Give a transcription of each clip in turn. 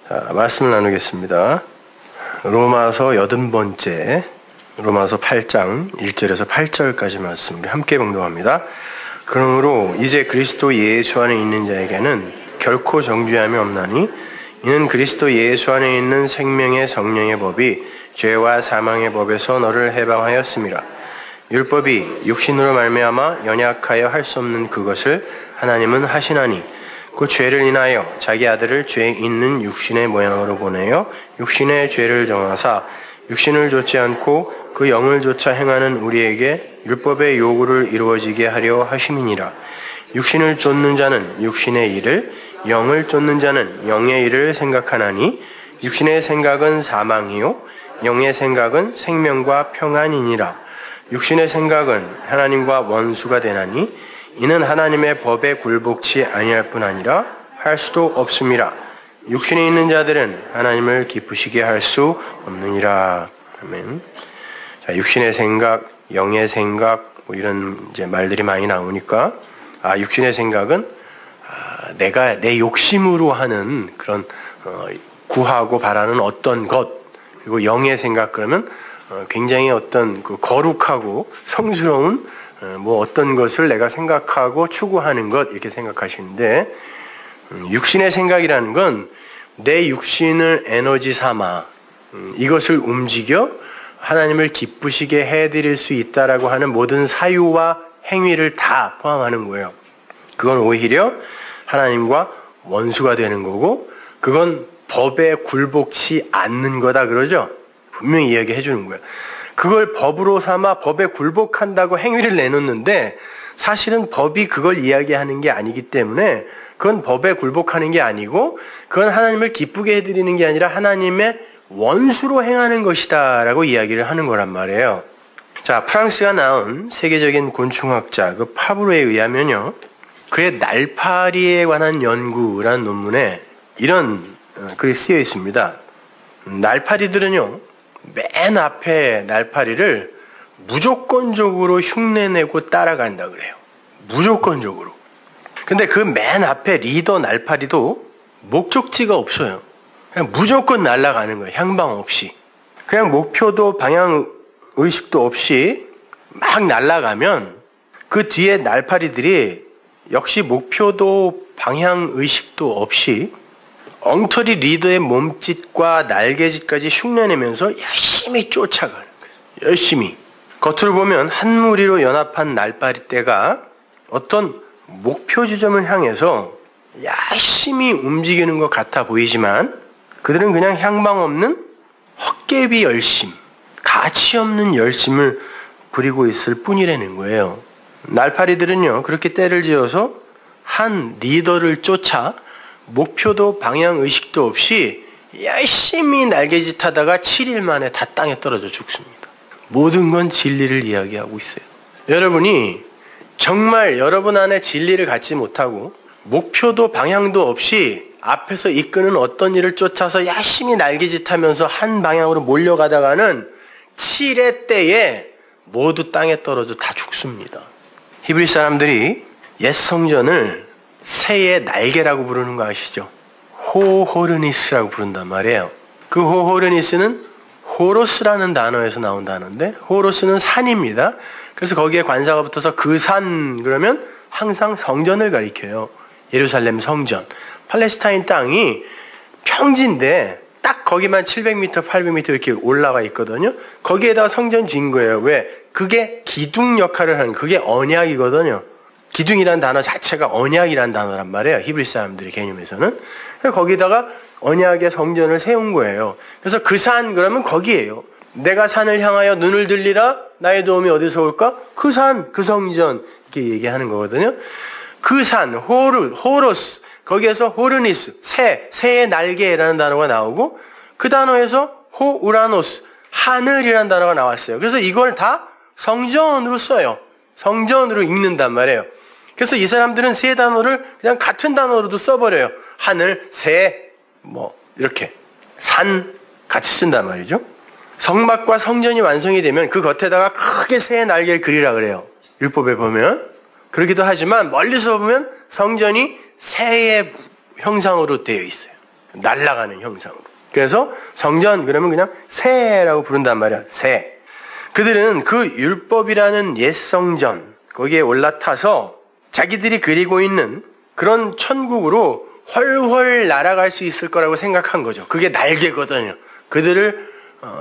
자, 말씀을 나누겠습니다. 로마서 80번째, 로마서 8장 1절에서 8절까지 말씀을 함께 봉독합니다. 그러므로 이제 그리스도 예수 안에 있는 자에게는 결코 정죄함이 없나니 이는 그리스도 예수 안에 있는 생명의 성령의 법이 죄와 사망의 법에서 너를 해방하였음이라. 율법이 육신으로 말미암아 연약하여 할 수 없는 그것을 하나님은 하시나니 그 죄를 인하여 자기 아들을 죄 있는 육신의 모양으로 보내어 육신의 죄를 정하사 육신을 좇지 않고 그 영을 좇아 행하는 우리에게 율법의 요구를 이루어지게 하려 하심이니라. 육신을 좇는 자는 육신의 일을, 영을 좇는 자는 영의 일을 생각하나니 육신의 생각은 사망이요 영의 생각은 생명과 평안이니라. 육신의 생각은 하나님과 원수가 되나니 이는 하나님의 법에 굴복치 아니할 뿐 아니라 할 수도 없음이라. 육신에 있는 자들은 하나님을 기쁘시게 할 수 없느니라. 아멘. 자, 육신의 생각, 영의 생각, 뭐 이런 이제 말들이 많이 나오니까, 육신의 생각은 내가 내 욕심으로 하는 그런 구하고 바라는 어떤 것, 그리고 영의 생각 그러면 굉장히 어떤 그 거룩하고 성스러운 뭐 어떤 것을 내가 생각하고 추구하는 것 이렇게 생각하시는데, 육신의 생각이라는 건 내 육신을 에너지 삼아 이것을 움직여 하나님을 기쁘시게 해드릴 수 있다라고 하는 모든 사유와 행위를 다 포함하는 거예요. 그건 오히려 하나님과 원수가 되는 거고, 그건 법에 굴복치 않는 거다 그러죠. 분명히 이야기해 주는 거예요. 그걸 법으로 삼아 법에 굴복한다고 행위를 내놓는데 사실은 법이 그걸 이야기하는 게 아니기 때문에 그건 법에 굴복하는 게 아니고 그건 하나님을 기쁘게 해드리는 게 아니라 하나님의 원수로 행하는 것이다 라고 이야기를 하는 거란 말이에요. 자, 프랑스가 나온 세계적인 곤충학자 그 파브로에 의하면요, 그의 날파리에 관한 연구라는 논문에 이런 글이 쓰여 있습니다. 날파리들은요, 맨 앞에 날파리를 무조건적으로 흉내내고 따라간다 그래요. 무조건적으로. 근데 그 맨 앞에 리더 날파리도 목적지가 없어요. 그냥 무조건 날아가는 거예요. 향방 없이. 그냥 목표도 방향 의식도 없이 막 날아가면 그 뒤에 날파리들이 역시 목표도 방향 의식도 없이 엉터리 리더의 몸짓과 날개짓까지 흉내내면서 열심히 쫓아가는 거예요. 열심히. 겉으로 보면 한 무리로 연합한 날파리 떼가 어떤 목표 지점을 향해서 열심히 움직이는 것 같아 보이지만 그들은 그냥 향방 없는 헛개비 열심, 가치 없는 열심을 부리고 있을 뿐이라는 거예요. 날파리들은요, 그렇게 떼를 지어서 한 리더를 쫓아 목표도 방향 의식도 없이 열심히 날개짓 하다가 7일 만에 다 땅에 떨어져 죽습니다. 모든 건 진리를 이야기하고 있어요. 여러분이 정말 여러분 안에 진리를 갖지 못하고 목표도 방향도 없이 앞에서 이끄는 어떤 일을 쫓아서 열심히 날개짓하면서 한 방향으로 몰려가다가는 7회 때에 모두 땅에 떨어져 다 죽습니다. 히브리 사람들이 옛 성전을 새의 날개라고 부르는 거 아시죠? 호호르니스라고 부른단 말이에요. 그 호호르니스는 호로스라는 단어에서 나온 단어인데, 호로스는 산입니다. 그래서 거기에 관사가 붙어서 그 산 그러면 항상 성전을 가리켜요. 예루살렘 성전. 팔레스타인 땅이 평지인데 딱 거기만 700m, 800m 이렇게 올라가 있거든요. 거기에다가 성전 지은 거예요. 왜? 그게 기둥 역할을 하는, 그게 언약이거든요. 기둥이라는 단어 자체가 언약이라는 단어란 말이에요. 히브리 사람들의 개념에서는. 그래서 거기다가 언약의 성전을 세운 거예요. 그래서 그 산 그러면 거기에요. 내가 산을 향하여 눈을 들리라. 나의 도움이 어디서 올까? 그 산, 그 성전 이렇게 얘기하는 거거든요. 그 산, 호로스, 거기에서 호르니스, 새의 날개라는 단어가 나오고 그 단어에서 호우라노스, 하늘이라는 단어가 나왔어요. 그래서 이걸 다 성전으로 써요. 성전으로 읽는단 말이에요. 그래서 이 사람들은 세 단어를 그냥 같은 단어로도 써버려요. 하늘, 새, 뭐 이렇게 산 같이 쓴단 말이죠. 성막과 성전이 완성이 되면 그 겉에다가 크게 새의 날개를 그리라 그래요. 율법에 보면. 그러기도 하지만 멀리서 보면 성전이 새의 형상으로 되어 있어요. 날아가는 형상으로. 그래서 성전 그러면 그냥 새라고 부른단 말이야. 새. 그들은 그 율법이라는 옛 성전 거기에 올라타서 자기들이 그리고 있는 그런 천국으로 훨훨 날아갈 수 있을 거라고 생각한 거죠. 그게 날개거든요. 그들을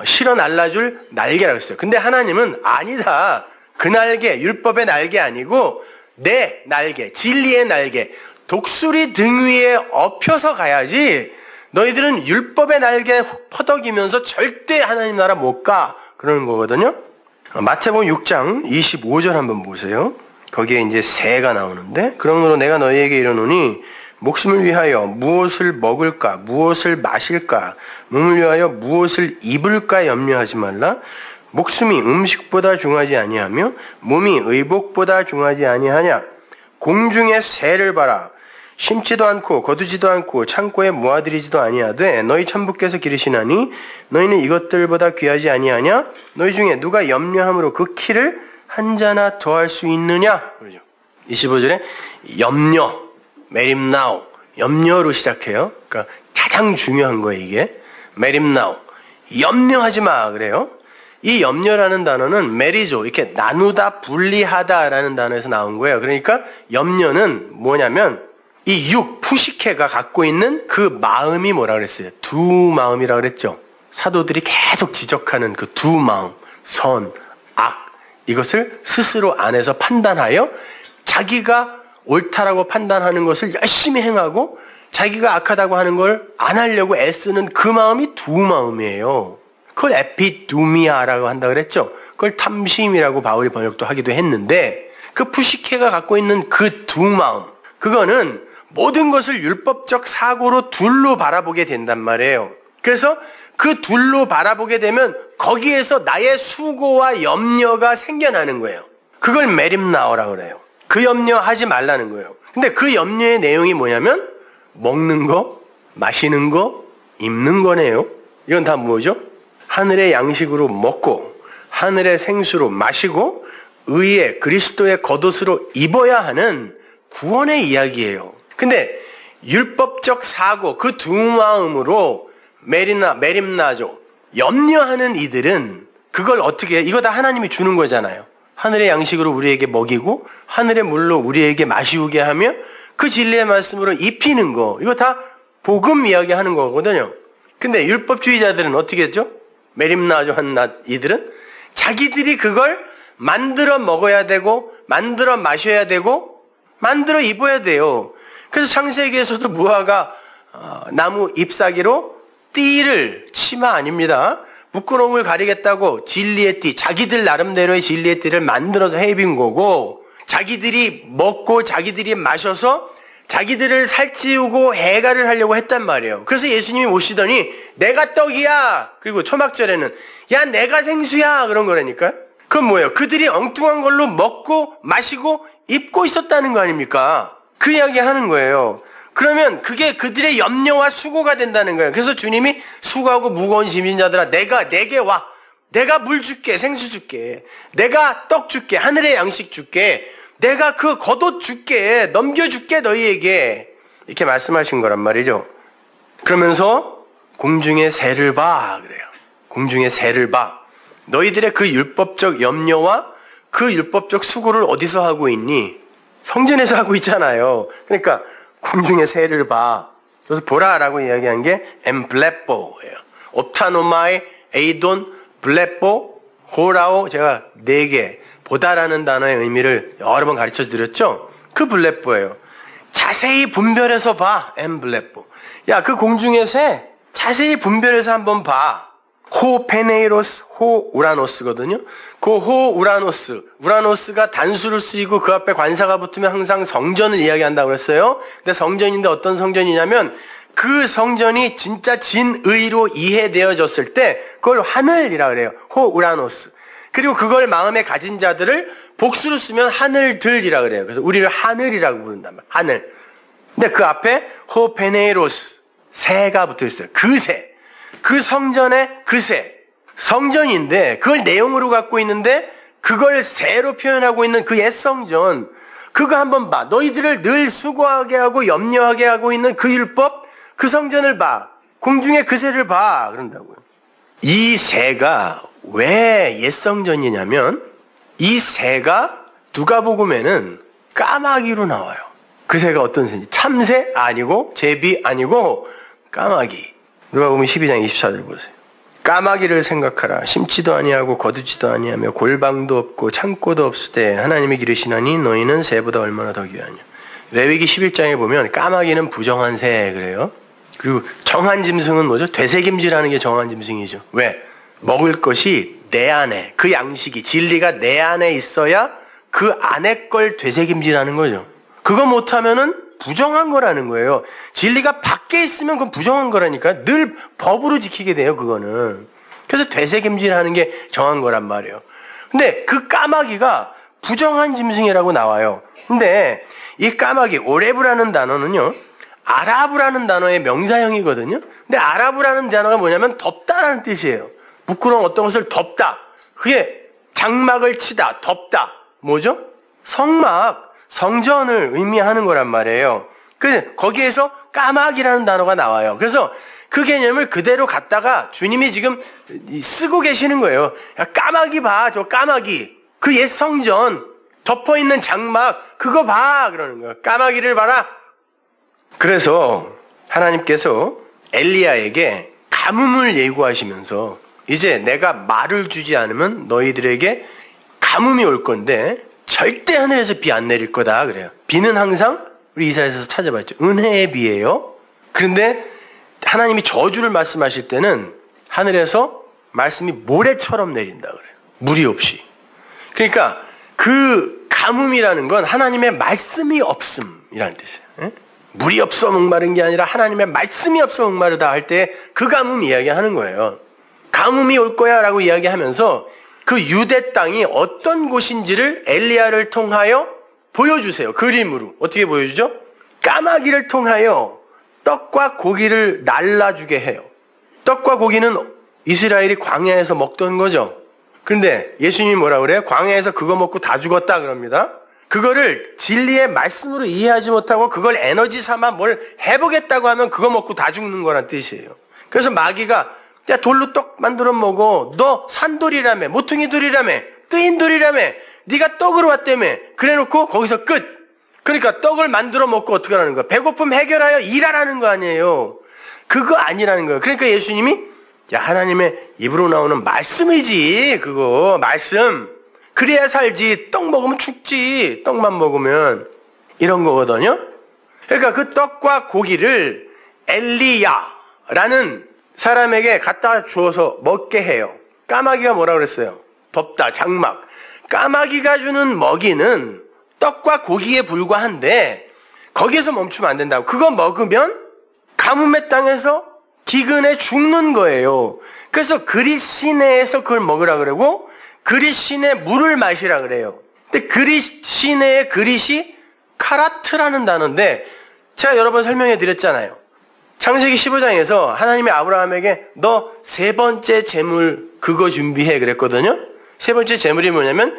실어 날라줄 날개라고 했어요. 근데 하나님은 아니다. 그 날개, 율법의 날개 아니고 내 날개, 진리의 날개, 독수리 등 위에 엎혀서 가야지 너희들은 율법의 날개 퍼덕이면서 절대 하나님 나라 못 가. 그러는 거거든요. 마태복음 6장 25절 한번 보세요. 거기에 이제 새가 나오는데 그러므로 내가 너희에게 이르노니 목숨을 위하여 무엇을 먹을까 무엇을 마실까 몸을 위하여 무엇을 입을까 염려하지 말라. 목숨이 음식보다 중하지 아니하며 몸이 의복보다 중하지 아니하냐. 공중의 새를 봐라. 심지도 않고 거두지도 않고 창고에 모아들이지도 아니하되 너희 천부께서 기르시나니 너희는 이것들보다 귀하지 아니하냐. 너희 중에 누가 염려함으로 그 키를 한 자나 더할 수 있느냐. 그러죠. 25절에 염려, 메림나우, 염려로 시작해요. 그러니까 가장 중요한 거예요, 이게. 메림나우, 염려하지 마 그래요. 이 염려라는 단어는 메리조, 이렇게 나누다, 분리하다라는 단어에서 나온 거예요. 그러니까 염려는 뭐냐면 이 푸시케가 갖고 있는 그 마음이 뭐라 그랬어요? 두 마음이라 그랬죠. 사도들이 계속 지적하는 그 두 마음, 선, 악, 이것을 스스로 안에서 판단하여 자기가 옳다라고 판단하는 것을 열심히 행하고 자기가 악하다고 하는 걸 안 하려고 애쓰는 그 마음이 두 마음이에요. 그걸 에피두미아라고 한다 그랬죠. 그걸 탐심이라고 바울이 번역도 하기도 했는데 그 푸시케가 갖고 있는 그 두 마음, 그거는 모든 것을 율법적 사고로 둘로 바라보게 된단 말이에요. 그래서 그 둘로 바라보게 되면 거기에서 나의 수고와 염려가 생겨나는 거예요. 그걸 메림나오라고 그래요. 그 염려하지 말라는 거예요. 근데 그 염려의 내용이 뭐냐면 먹는 거, 마시는 거, 입는 거네요. 이건 다 뭐죠? 하늘의 양식으로 먹고 하늘의 생수로 마시고 의의 그리스도의 겉옷으로 입어야 하는 구원의 이야기예요. 근데 율법적 사고 그 두 마음으로 메림나죠. 염려하는 이들은 그걸 어떻게 해? 이거 다 하나님이 주는 거잖아요. 하늘의 양식으로 우리에게 먹이고 하늘의 물로 우리에게 마시우게 하며 그 진리의 말씀으로 입히는 거, 이거 다 복음 이야기하는 거거든요. 근데 율법주의자들은 어떻게 했죠? 메림나죠 한 이들은 자기들이 그걸 만들어 먹어야 되고 만들어 마셔야 되고 만들어 입어야 돼요. 그래서 창세기에서도 무화과 나무 잎사귀로 띠를, 치마 아닙니다, 부끄러움을 가리겠다고 진리의 띠, 자기들 나름대로의 진리의 띠를 만들어서 해입은 거고, 자기들이 먹고 자기들이 마셔서 자기들을 살찌우고 해가를 하려고 했단 말이에요. 그래서 예수님이 오시더니 내가 떡이야, 그리고 초막절에는 야 내가 생수야, 그런 거라니까. 그건 뭐예요? 그들이 엉뚱한 걸로 먹고 마시고 입고 있었다는 거 아닙니까? 그 이야기 하는 거예요. 그러면 그게 그들의 염려와 수고가 된다는 거예요. 그래서 주님이 수고하고 무거운 짐진 자들아 내게 와. 내가 물 줄게, 생수 줄게. 내가 떡 줄게, 하늘의 양식 줄게. 내가 그 겉옷 줄게, 넘겨줄게 너희에게. 이렇게 말씀하신 거란 말이죠. 그러면서 공중의 새를 봐 그래요. 공중의 새를 봐. 너희들의 그 율법적 염려와 그 율법적 수고를 어디서 하고 있니? 성전에서 하고 있잖아요. 그러니까 공중의 새를 봐. 그래서 보라라고 이야기한 게 엠블레뽀예요. 옵타노마이, 에이돈, 블레뽀, 호라오, 제가 4개 보다라는 단어의 의미를 여러 번 가르쳐 드렸죠. 그 블레뽀예요. 자세히 분별해서 봐. 엠블레뽀. 야, 그 공중의 새 자세히 분별해서 한번 봐. 호 페네이로스, 호 우라노스거든요. 그 호 우라노스, 우라노스가 단수를 쓰이고 그 앞에 관사가 붙으면 항상 성전을 이야기한다고 했어요. 근데 성전인데 어떤 성전이냐면 그 성전이 진짜 진의로 이해되어졌을 때 그걸 하늘이라 그래요. 호 우라노스. 그리고 그걸 마음에 가진 자들을 복수로 쓰면 하늘들이라 그래요. 그래서 우리를 하늘이라고 부른단 말이에요. 하늘. 근데 그 앞에 호 페네이로스, 새가 붙어 있어요. 그 새. 그 성전의 그 새. 성전인데 그걸 내용으로 갖고 있는데 그걸 새로 표현하고 있는 그 옛 성전. 그거 한번 봐. 너희들을 늘 수고하게 하고 염려하게 하고 있는 그 율법, 그 성전을 봐. 공중의 그 새를 봐. 그런다고요. 이 새가 왜 옛 성전이냐면 이 새가 누가복음에는 까마귀로 나와요. 그 새가 어떤 새인지 참새 아니고 제비 아니고 까마귀. 누가복음 12장 24절 보세요. 까마귀를 생각하라. 심지도 아니하고 거두지도 아니하며 골방도 없고 창고도 없으되 하나님이 기르시나니 너희는 새보다 얼마나 더 귀하냐. 레위기 11장에 보면 까마귀는 부정한 새 그래요. 그리고 정한 짐승은 뭐죠? 되새김질하는 게 정한 짐승이죠. 왜? 먹을 것이 내 안에, 그 양식이, 진리가 내 안에 있어야 그 안에 걸 되새김질하는 거죠. 그거 못하면은 부정한 거라는 거예요. 진리가 밖에 있으면 그건 부정한 거라니까. 늘 법으로 지키게 돼요, 그거는. 그래서 되새김질하는 게 정한 거란 말이에요. 근데 그 까마귀가 부정한 짐승이라고 나와요. 근데 이 까마귀, 오레브라는 단어는요, 아라브라는 단어의 명사형이거든요. 근데 아라브라는 단어가 뭐냐면 덮다라는 뜻이에요. 부끄러운 어떤 것을 덮다. 그게 장막을 치다, 덮다. 뭐죠? 성막, 성전을 의미하는 거란 말이에요. 그래서 거기에서 까마귀라는 단어가 나와요. 그래서 그 개념을 그대로 갖다가 주님이 지금 쓰고 계시는 거예요. 야, 까마귀 봐, 저 까마귀. 그 옛 성전, 덮어있는 장막, 그거 봐. 그러는 거예요. 까마귀를 봐라. 그래서 하나님께서 엘리야에게 가뭄을 예고하시면서 이제 내가 말을 주지 않으면 너희들에게 가뭄이 올 건데 절대 하늘에서 비 안 내릴 거다 그래요. 비는 항상 우리 이사야에서 찾아봤죠. 은혜의 비예요. 그런데 하나님이 저주를 말씀하실 때는 하늘에서 말씀이 모래처럼 내린다 그래요. 무리 없이. 그러니까 그 가뭄이라는 건 하나님의 말씀이 없음이라는 뜻이에요. 예? 물이 없어 목마른 게 아니라 하나님의 말씀이 없어 목마르다 할 때 그 가뭄 이야기하는 거예요. 가뭄이 올 거야 라고 이야기하면서 그 유대 땅이 어떤 곳인지를 엘리야를 통하여 보여주세요. 그림으로. 어떻게 보여주죠? 까마귀를 통하여 떡과 고기를 날라주게 해요. 떡과 고기는 이스라엘이 광야에서 먹던 거죠. 그런데 예수님이 뭐라 그래요? 광야에서 그거 먹고 다 죽었다 그럽니다. 그거를 진리의 말씀으로 이해하지 못하고 그걸 에너지 삼아 뭘 해보겠다고 하면 그거 먹고 다 죽는 거란 뜻이에요. 그래서 마귀가 야 돌로 떡 만들어 먹어. 너 산돌이라며, 모퉁이 돌이라며, 뜨인 돌이라며, 네가 떡으로 왔다며. 그래놓고 거기서 끝. 그러니까 떡을 만들어 먹고 어떻게 하는 거야? 배고픔 해결하여 일하라는 거 아니에요. 그거 아니라는 거예요. 그러니까 예수님이 야 하나님의 입으로 나오는 말씀이지. 그거 말씀. 그래야 살지. 떡 먹으면 죽지. 떡만 먹으면. 이런 거거든요. 그러니까 그 떡과 고기를 엘리야라는 사람에게 갖다 주어서 먹게 해요. 까마귀가 뭐라 그랬어요? 덮다, 장막. 까마귀가 주는 먹이는 떡과 고기에 불과한데 거기에서 멈추면 안 된다고. 그거 먹으면 가뭄의 땅에서 기근에 죽는 거예요. 그래서 그릿 시내에서 그걸 먹으라 그러고 그릿 시내 물을 마시라 그래요. 근데 그릿 시내의 그릿이 카라트라는 단어인데 제가 여러 번 설명해 드렸잖아요. 창세기 15장에서 하나님이 아브라함에게 너 세 번째 재물 그거 준비해 그랬거든요. 세 번째 재물이 뭐냐면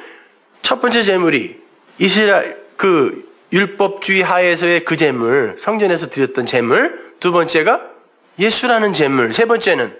첫 번째 재물이 이스라엘 그 율법주의 하에서의 그 재물, 성전에서 드렸던 재물, 두 번째가 예수라는 재물, 세 번째는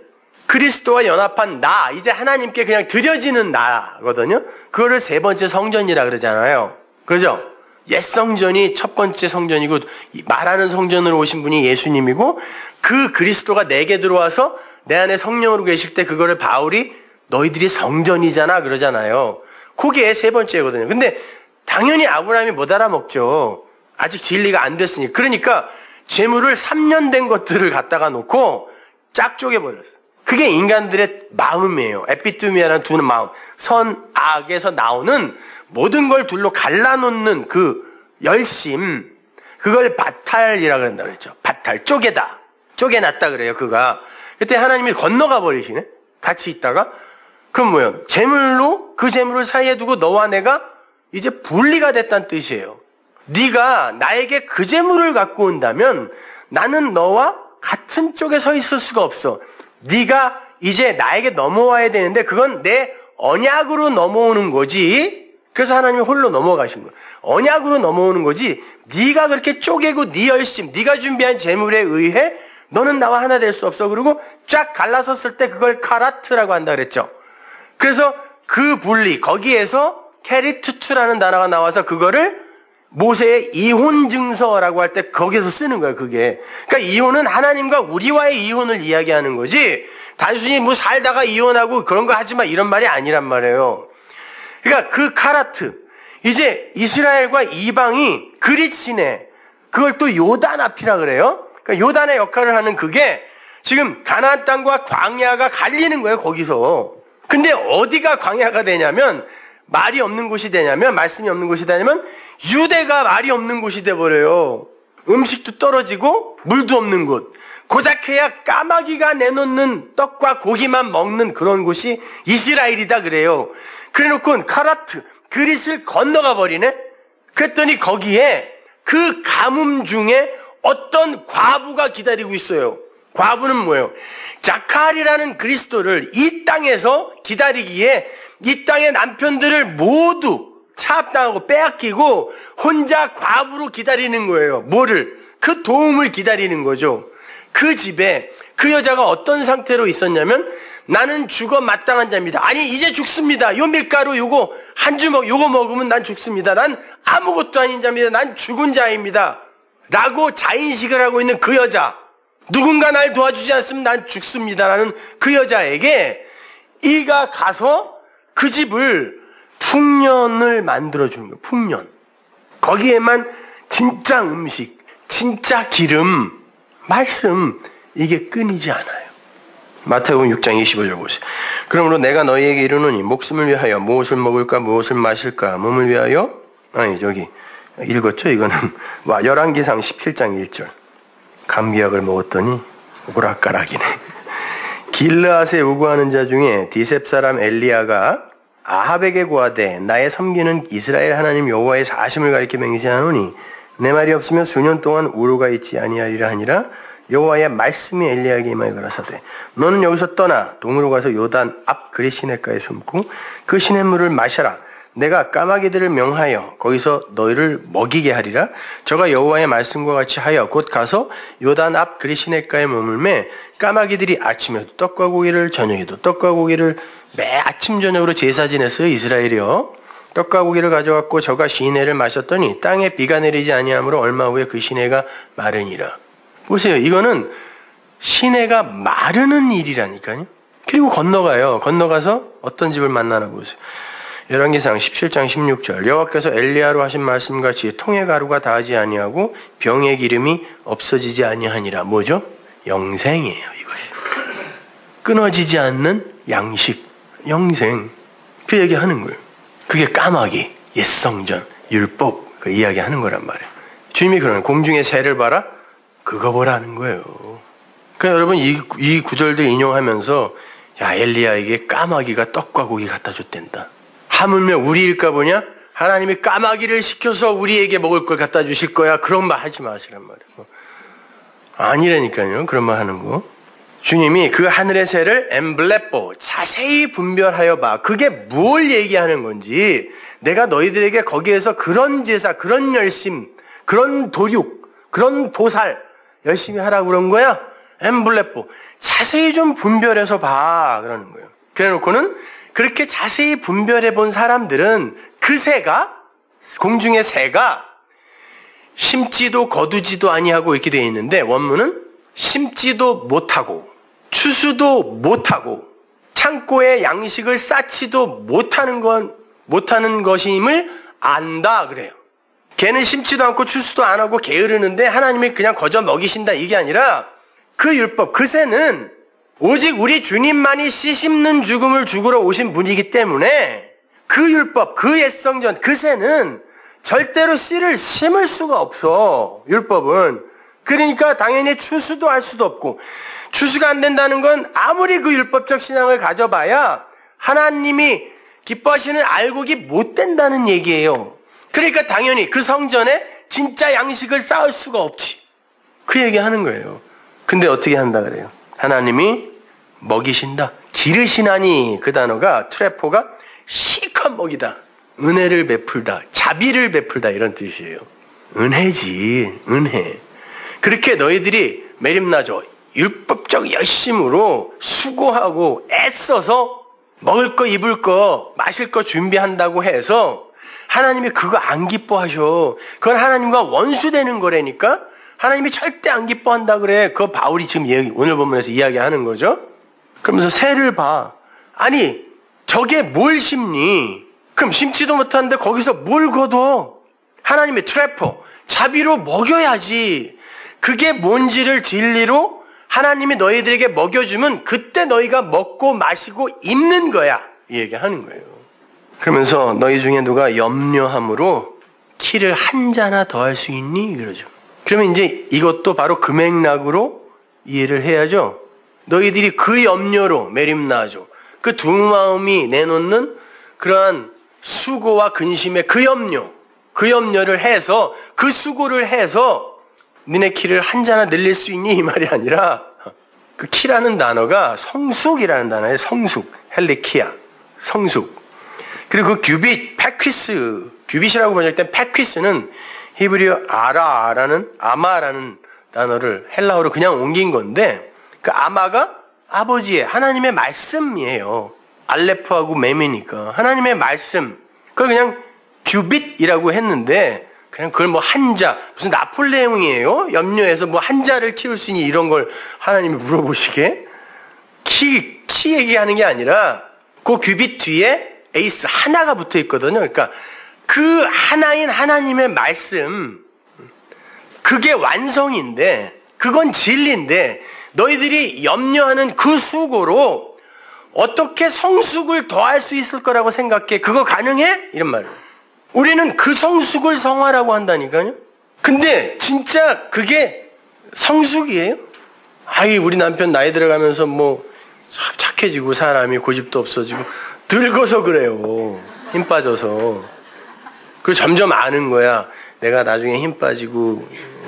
그리스도와 연합한 나, 이제 하나님께 그냥 드려지는 나거든요. 그거를 세 번째 성전이라 그러잖아요. 그죠? 옛 성전이 첫 번째 성전이고 말하는 성전으로 오신 분이 예수님이고 그 그리스도가 내게 들어와서 내 안에 성령으로 계실 때 그거를 바울이 너희들이 성전이잖아 그러잖아요. 그게 세 번째거든요. 근데 당연히 아브라함이 못 알아먹죠. 아직 진리가 안 됐으니. 그러니까 재물을 3년 된 것들을 갖다가 놓고 쫙 쪼개버렸어. 그게 인간들의 마음이에요. 에피투미아라는 두 마음. 선, 악에서 나오는 모든 걸 둘로 갈라놓는 그 열심, 그걸 바탈이라고 그런다고 그랬죠. 바탈, 쪼개다. 쪼개놨다 그래요, 그가. 그때 하나님이 건너가 버리시네? 같이 있다가. 그럼 뭐예요? 재물로 그 재물을 사이에 두고 너와 내가 이제 분리가 됐다는 뜻이에요. 네가 나에게 그 재물을 갖고 온다면 나는 너와 같은 쪽에 서 있을 수가 없어. 네가 이제 나에게 넘어와야 되는데 그건 내 언약으로 넘어오는 거지. 그래서 하나님이 홀로 넘어가신 거예요. 언약으로 넘어오는 거지 네가 그렇게 쪼개고 네 열심, 네가 준비한 재물에 의해 너는 나와 하나 될 수 없어. 그리고 쫙 갈라섰을 때 그걸 카라트라고 한다 그랬죠. 그래서 그 분리, 거기에서 케리투투라는 단어가 나와서 그거를 모세의 이혼 증서라고 할 때 거기서 쓰는 거예요, 그게. 그러니까 이혼은 하나님과 우리와의 이혼을 이야기하는 거지, 단순히 뭐 살다가 이혼하고 그런 거 하지 마 이런 말이 아니란 말이에요. 그러니까 그 카라트, 이제 이스라엘과 이방이 그릿 시내, 그걸 또 요단 앞이라 그래요. 그러니까 요단의 역할을 하는 그게 지금 가나안 땅과 광야가 갈리는 거예요, 거기서. 근데 어디가 광야가 되냐면, 말이 없는 곳이 되냐면, 말씀이 없는 곳이 되냐면 유대가 말이 없는 곳이 돼버려요. 음식도 떨어지고 물도 없는 곳. 고작 해야 까마귀가 내놓는 떡과 고기만 먹는 그런 곳이 이스라엘이다 그래요. 그래놓고 카라트, 그릿을 건너가 버리네. 그랬더니 거기에 그 가뭄 중에 어떤 과부가 기다리고 있어요. 과부는 뭐예요? 자칼이라는 그리스도를 이 땅에서 기다리기에 이 땅의 남편들을 모두 차압당하고 빼앗기고 혼자 과부로 기다리는 거예요. 뭐를? 그 도움을 기다리는 거죠. 그 집에 그 여자가 어떤 상태로 있었냐면, 나는 죽어 마땅한 자입니다. 아니 이제 죽습니다. 요 밀가루 요거 한 주먹 요거 먹으면 난 죽습니다. 난 아무것도 아닌 자입니다. 난 죽은 자입니다. 라고 자인식을 하고 있는 그 여자, 누군가 날 도와주지 않으면 난 죽습니다 라는 그 여자에게 이가 가서 그 집을 풍년을 만들어주는 거예요. 풍년. 거기에만 진짜 음식, 진짜 기름, 말씀, 이게 끊이지 않아요. 마태복음 6장 25절 보세요. 그러므로 내가 너희에게 이르노니 목숨을 위하여 무엇을 먹을까 무엇을 마실까, 몸을 위하여, 아니 저기 읽었죠? 이거는 열왕기상 17장 1절. 감기약을 먹었더니 오락가락이네. 길르앗에 우고하는 자 중에 디셉 사람 엘리야가 아합에게 고하되 나의 섬기는 이스라엘 하나님 여호와의 사심을 가리켜 맹세하노니 내 말이 없으면 수년 동안 우루가 있지 아니하리라 하니라. 여호와의 말씀이 엘리야에게 임하여 가라사대 너는 여기서 떠나 동으로 가서 요단 앞 그릿 시냇가에 숨고 그 시냇물을 마셔라. 내가 까마귀들을 명하여 거기서 너희를 먹이게 하리라. 저가 여호와의 말씀과 같이 하여 곧 가서 요단 앞 그릿 시냇가에 머물매 까마귀들이 아침에도 떡과 고기를 저녁에도 떡과 고기를 매 아침 저녁으로 제사 지냈어요, 이스라엘이요. 떡과 고기를 가져왔고 저가 시내를 마셨더니 땅에 비가 내리지 아니하므로 얼마 후에 그 시내가 마르니라. 보세요, 이거는 시내가 마르는 일이라니까요. 그리고 건너가요. 건너가서 어떤 집을 만나나 보세요. 열왕기상 17장 16절. 여호와께서 엘리야로 하신 말씀같이 통의 가루가 다하지 아니하고 병의 기름이 없어지지 아니하니라. 뭐죠? 영생이에요, 이것이. 끊어지지 않는 양식, 영생. 그 얘기하는 거예요. 그게 까마귀, 옛성전, 율법, 그 이야기하는 거란 말이에요. 주님이 그러는 공중의 새를 봐라? 그거 보라는 거예요. 그러니까 여러분 이 구절들 인용하면서 야, 엘리야에게 까마귀가 떡과 고기 갖다 줬댄다. 하물며 우리일까 보냐? 하나님이 까마귀를 시켜서 우리에게 먹을 걸 갖다 주실 거야. 그런 말 하지 마시란 말이에요. 아니라니까요. 그런 말 하는 거. 주님이 그 하늘의 새를 엠블레포, 자세히 분별하여 봐. 그게 뭘 얘기하는 건지, 내가 너희들에게 거기에서 그런 제사, 그런 열심, 그런 도륙, 그런 도살 열심히 하라고 그런 거야. 엠블레포, 자세히 좀 분별해서 봐. 그러는 거예요. 그래 놓고는 그렇게 자세히 분별해 본 사람들은 그 새가, 공중의 새가 심지도 거두지도 아니하고 이렇게 되어 있는데, 원문은 심지도 못하고 추수도 못하고 창고에 양식을 쌓지도 못하는 것임을 안다 그래요. 걔는 심지도 않고 추수도 안 하고 게으르는데 하나님이 그냥 거저 먹이신다, 이게 아니라 그 율법, 그 새는 오직 우리 주님만이 씨 씹는 죽음을 죽으러 오신 분이기 때문에 그 율법, 그 옛성전, 그 새는 절대로 씨를 심을 수가 없어, 율법은. 그러니까 당연히 추수도 할 수도 없고, 추수가 안 된다는 건 아무리 그 율법적 신앙을 가져봐야 하나님이 기뻐하시는 알곡이 못 된다는 얘기예요. 그러니까 당연히 그 성전에 진짜 양식을 쌓을 수가 없지. 그 얘기하는 거예요. 근데 어떻게 한다 그래요? 하나님이 먹이신다. 기르시나니, 그 단어가 트레포가 실컷 먹이다, 은혜를 베풀다, 자비를 베풀다, 이런 뜻이에요. 은혜지, 은혜. 그렇게 너희들이 메림나죠. 율법적 열심으로 수고하고 애써서 먹을 거, 입을 거, 마실 거 준비한다고 해서 하나님이 그거 안 기뻐하셔. 그건 하나님과 원수되는 거라니까? 하나님이 절대 안 기뻐한다 그래. 그거 바울이 지금 오늘 본문에서 이야기하는 거죠. 그러면서 새를 봐. 아니, 저게 뭘 심니? 그럼 심지도 못하는데 거기서 뭘 거둬? 하나님의 트래퍼, 자비로 먹여야지. 그게 뭔지를 진리로 하나님이 너희들에게 먹여주면 그때 너희가 먹고 마시고 입는 거야. 이 얘기하는 거예요. 그러면서 너희 중에 누가 염려함으로 키를 한 자나 더 할 수 있니? 그러죠. 그러면 이제 이것도 바로 그 맥락으로 이해를 해야죠. 너희들이 그 염려로 메림나죠. 그 두 마음이 내놓는 그러한 수고와 근심의 그 염려를 해서 그 수고를 해서 너네 키를 한 자나 늘릴 수 있니? 이 말이 아니라 그 키라는 단어가 성숙이라는 단어예요. 성숙, 헬리키아, 성숙. 그리고 그 규빗, 패퀴스, 규빗이라고 번역할 때 패퀴스는 히브리어 아마라는 단어를 헬라어로 그냥 옮긴 건데 그 아마가 아버지의 하나님의 말씀이에요. 알레프하고 맴이니까 하나님의 말씀. 그걸 그냥 규빗이라고 했는데 그냥 그걸 뭐 한자 무슨 나폴레옹이에요? 염려해서 뭐 한자를 키울 수 있니 이런 걸 하나님이 물어보시게 키 얘기하는 게 아니라 그 규빗 뒤에 에이스 하나가 붙어 있거든요. 그러니까 그 하나인 하나님의 말씀 그게 완성인데 그건 진리인데 너희들이 염려하는 그 수고로 어떻게 성숙을 더할 수 있을 거라고 생각해? 그거 가능해? 이런 말을. 우리는 그 성숙을 성화라고 한다니까요. 근데 진짜 그게 성숙이에요? 아이 우리 남편 나이 들어가면서 뭐 착해지고 사람이 고집도 없어지고 늙어서 그래요. 힘 빠져서. 그리고 점점 아는 거야. 내가 나중에 힘 빠지고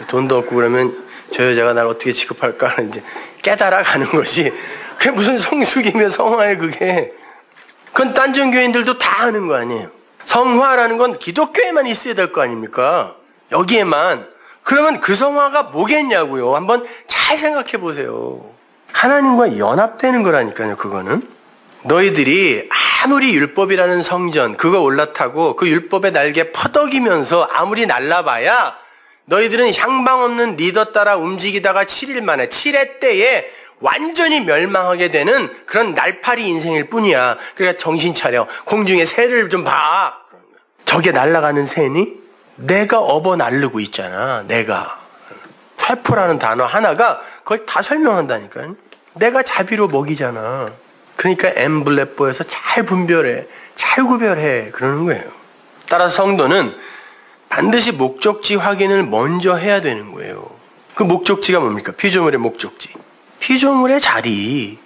돈도 없고 그러면 저 여자가 날 어떻게 취급할까 하는 이제 깨달아가는 것이 그게 무슨 성숙이며 성화예요 그게. 그건 딴전 교인들도 다 아는 거 아니에요. 성화라는 건 기독교에만 있어야 될 거 아닙니까? 여기에만. 그러면 그 성화가 뭐겠냐고요. 한번 잘 생각해 보세요. 하나님과 연합되는 거라니까요. 그거는. 너희들이 아무리 율법이라는 성전 그거 올라타고 그 율법의 날개 퍼덕이면서 아무리 날라봐야 너희들은 향방 없는 리더 따라 움직이다가 7일 만에 7회 때에 완전히 멸망하게 되는 그런 날파리 인생일 뿐이야. 그러니까 정신 차려. 공중에 새를 좀 봐. 저게 날아가는 새니? 내가 업어 날르고 있잖아. 내가. 회포라는 단어 하나가 그걸 다 설명한다니까요. 내가 자비로 먹이잖아. 그러니까 엠블레뽀에서 잘 분별해. 잘 구별해. 그러는 거예요. 따라서 성도는 반드시 목적지 확인을 먼저 해야 되는 거예요. 그 목적지가 뭡니까? 피조물의 목적지. 피조물의 자리.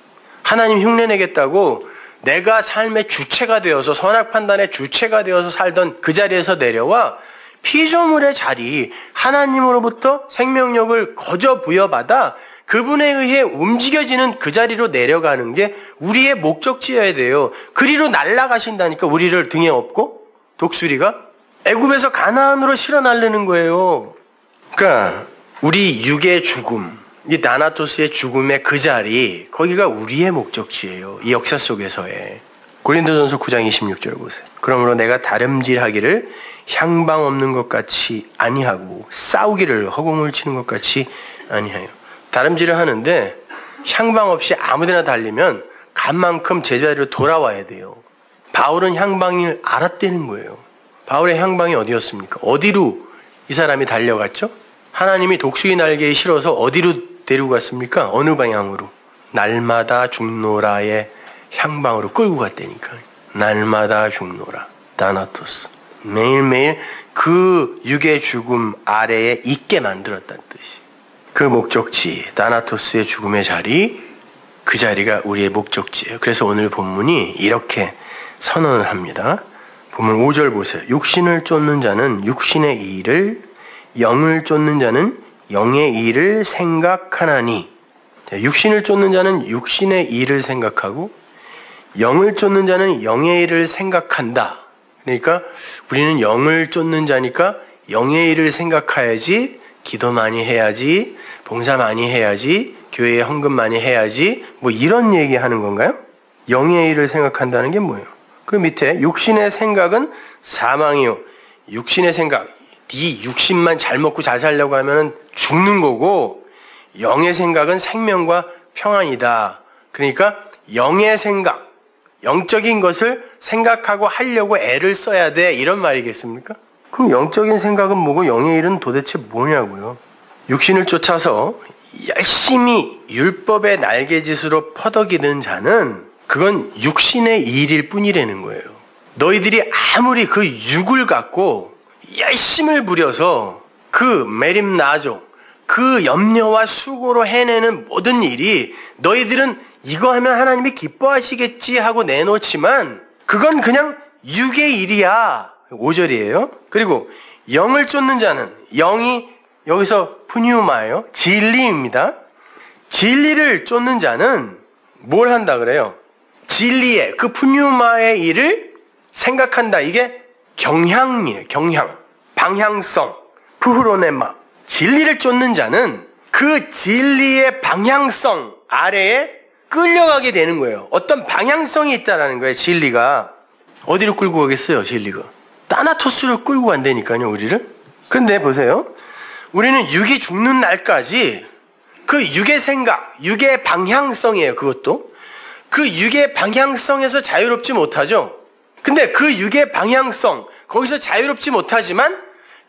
하나님 흉내내겠다고 내가 삶의 주체가 되어서 선악 판단의 주체가 되어서 살던 그 자리에서 내려와 피조물의 자리, 하나님으로부터 생명력을 거저 부여받아 그분에 의해 움직여지는 그 자리로 내려가는 게 우리의 목적지여야 돼요. 그리로 날아가신다니까 우리를 등에 업고 독수리가 애굽에서 가나안으로 실어 날르는 거예요. 그러니까 우리 육의 죽음, 이 나나토스의 죽음의 그 자리, 거기가 우리의 목적지예요. 이 역사 속에서의. 고린도전서 9장 26절 보세요. 그러므로 내가 다름질하기를 향방 없는 것 같이 아니하고 싸우기를 허공을 치는 것 같이 아니하여. 다름질을 하는데 향방 없이 아무데나 달리면 간만큼 제자리로 돌아와야 돼요. 바울은 향방을 알았다는 거예요. 바울의 향방이 어디였습니까? 어디로 이 사람이 달려갔죠? 하나님이 독수리 날개에 실어서 어디로 데리고 갔습니까? 어느 방향으로? 날마다 죽노라의 향방으로 끌고 갔다니까. 날마다 죽노라. 다나토스. 매일매일 그 육의 죽음 아래에 있게 만들었다는 뜻이. 그 목적지, 다나토스의 죽음의 자리, 그 자리가 우리의 목적지예요. 그래서 오늘 본문이 이렇게 선언을 합니다. 본문 5절 보세요. 육신을 쫓는 자는 육신의 일을, 영을 쫓는 자는 영의 일을 생각하나니. 육신을 쫓는 자는 육신의 일을 생각하고 영을 쫓는 자는 영의 일을 생각한다. 그러니까 우리는 영을 쫓는 자니까 영의 일을 생각해야지, 기도 많이 해야지, 봉사 많이 해야지, 교회에 헌금 많이 해야지 뭐 이런 얘기하는 건가요? 영의 일을 생각한다는 게 뭐예요? 그 밑에 육신의 생각은 사망이요. 육신의 생각, 네 육신만 잘 먹고 잘 살려고 하면 죽는 거고 영의 생각은 생명과 평안이다. 그러니까 영의 생각, 영적인 것을 생각하고 하려고 애를 써야 돼. 이런 말이겠습니까? 그럼 영적인 생각은 뭐고 영의 일은 도대체 뭐냐고요? 육신을 쫓아서 열심히 율법의 날개짓으로 퍼덕이는 자는 그건 육신의 일일 뿐이라는 거예요. 너희들이 아무리 그 육을 갖고 열심을 부려서 그 메림나조, 그 염려와 수고로 해내는 모든 일이 너희들은 이거 하면 하나님이 기뻐하시겠지 하고 내놓지만 그건 그냥 육의 일이야. 5절이에요. 그리고 영을 쫓는 자는 영이 여기서 푸뉴마예요. 진리입니다. 진리를 쫓는 자는 뭘 한다 그래요? 진리의 그 푸뉴마의 일을 생각한다. 이게 경향이에요. 경향, 방향성, 푸흐로네마. 진리를 쫓는 자는 그 진리의 방향성 아래에 끌려가게 되는 거예요. 어떤 방향성이 있다라는 거예요. 진리가. 어디로 끌고 가겠어요? 진리가. 따나토스로 끌고 간다니까요. 우리를. 근데 보세요. 우리는 육이 죽는 날까지 그 육의 생각, 육의 방향성이에요. 그것도. 그 육의 방향성에서 자유롭지 못하죠. 근데 그 육의 방향성, 거기서 자유롭지 못하지만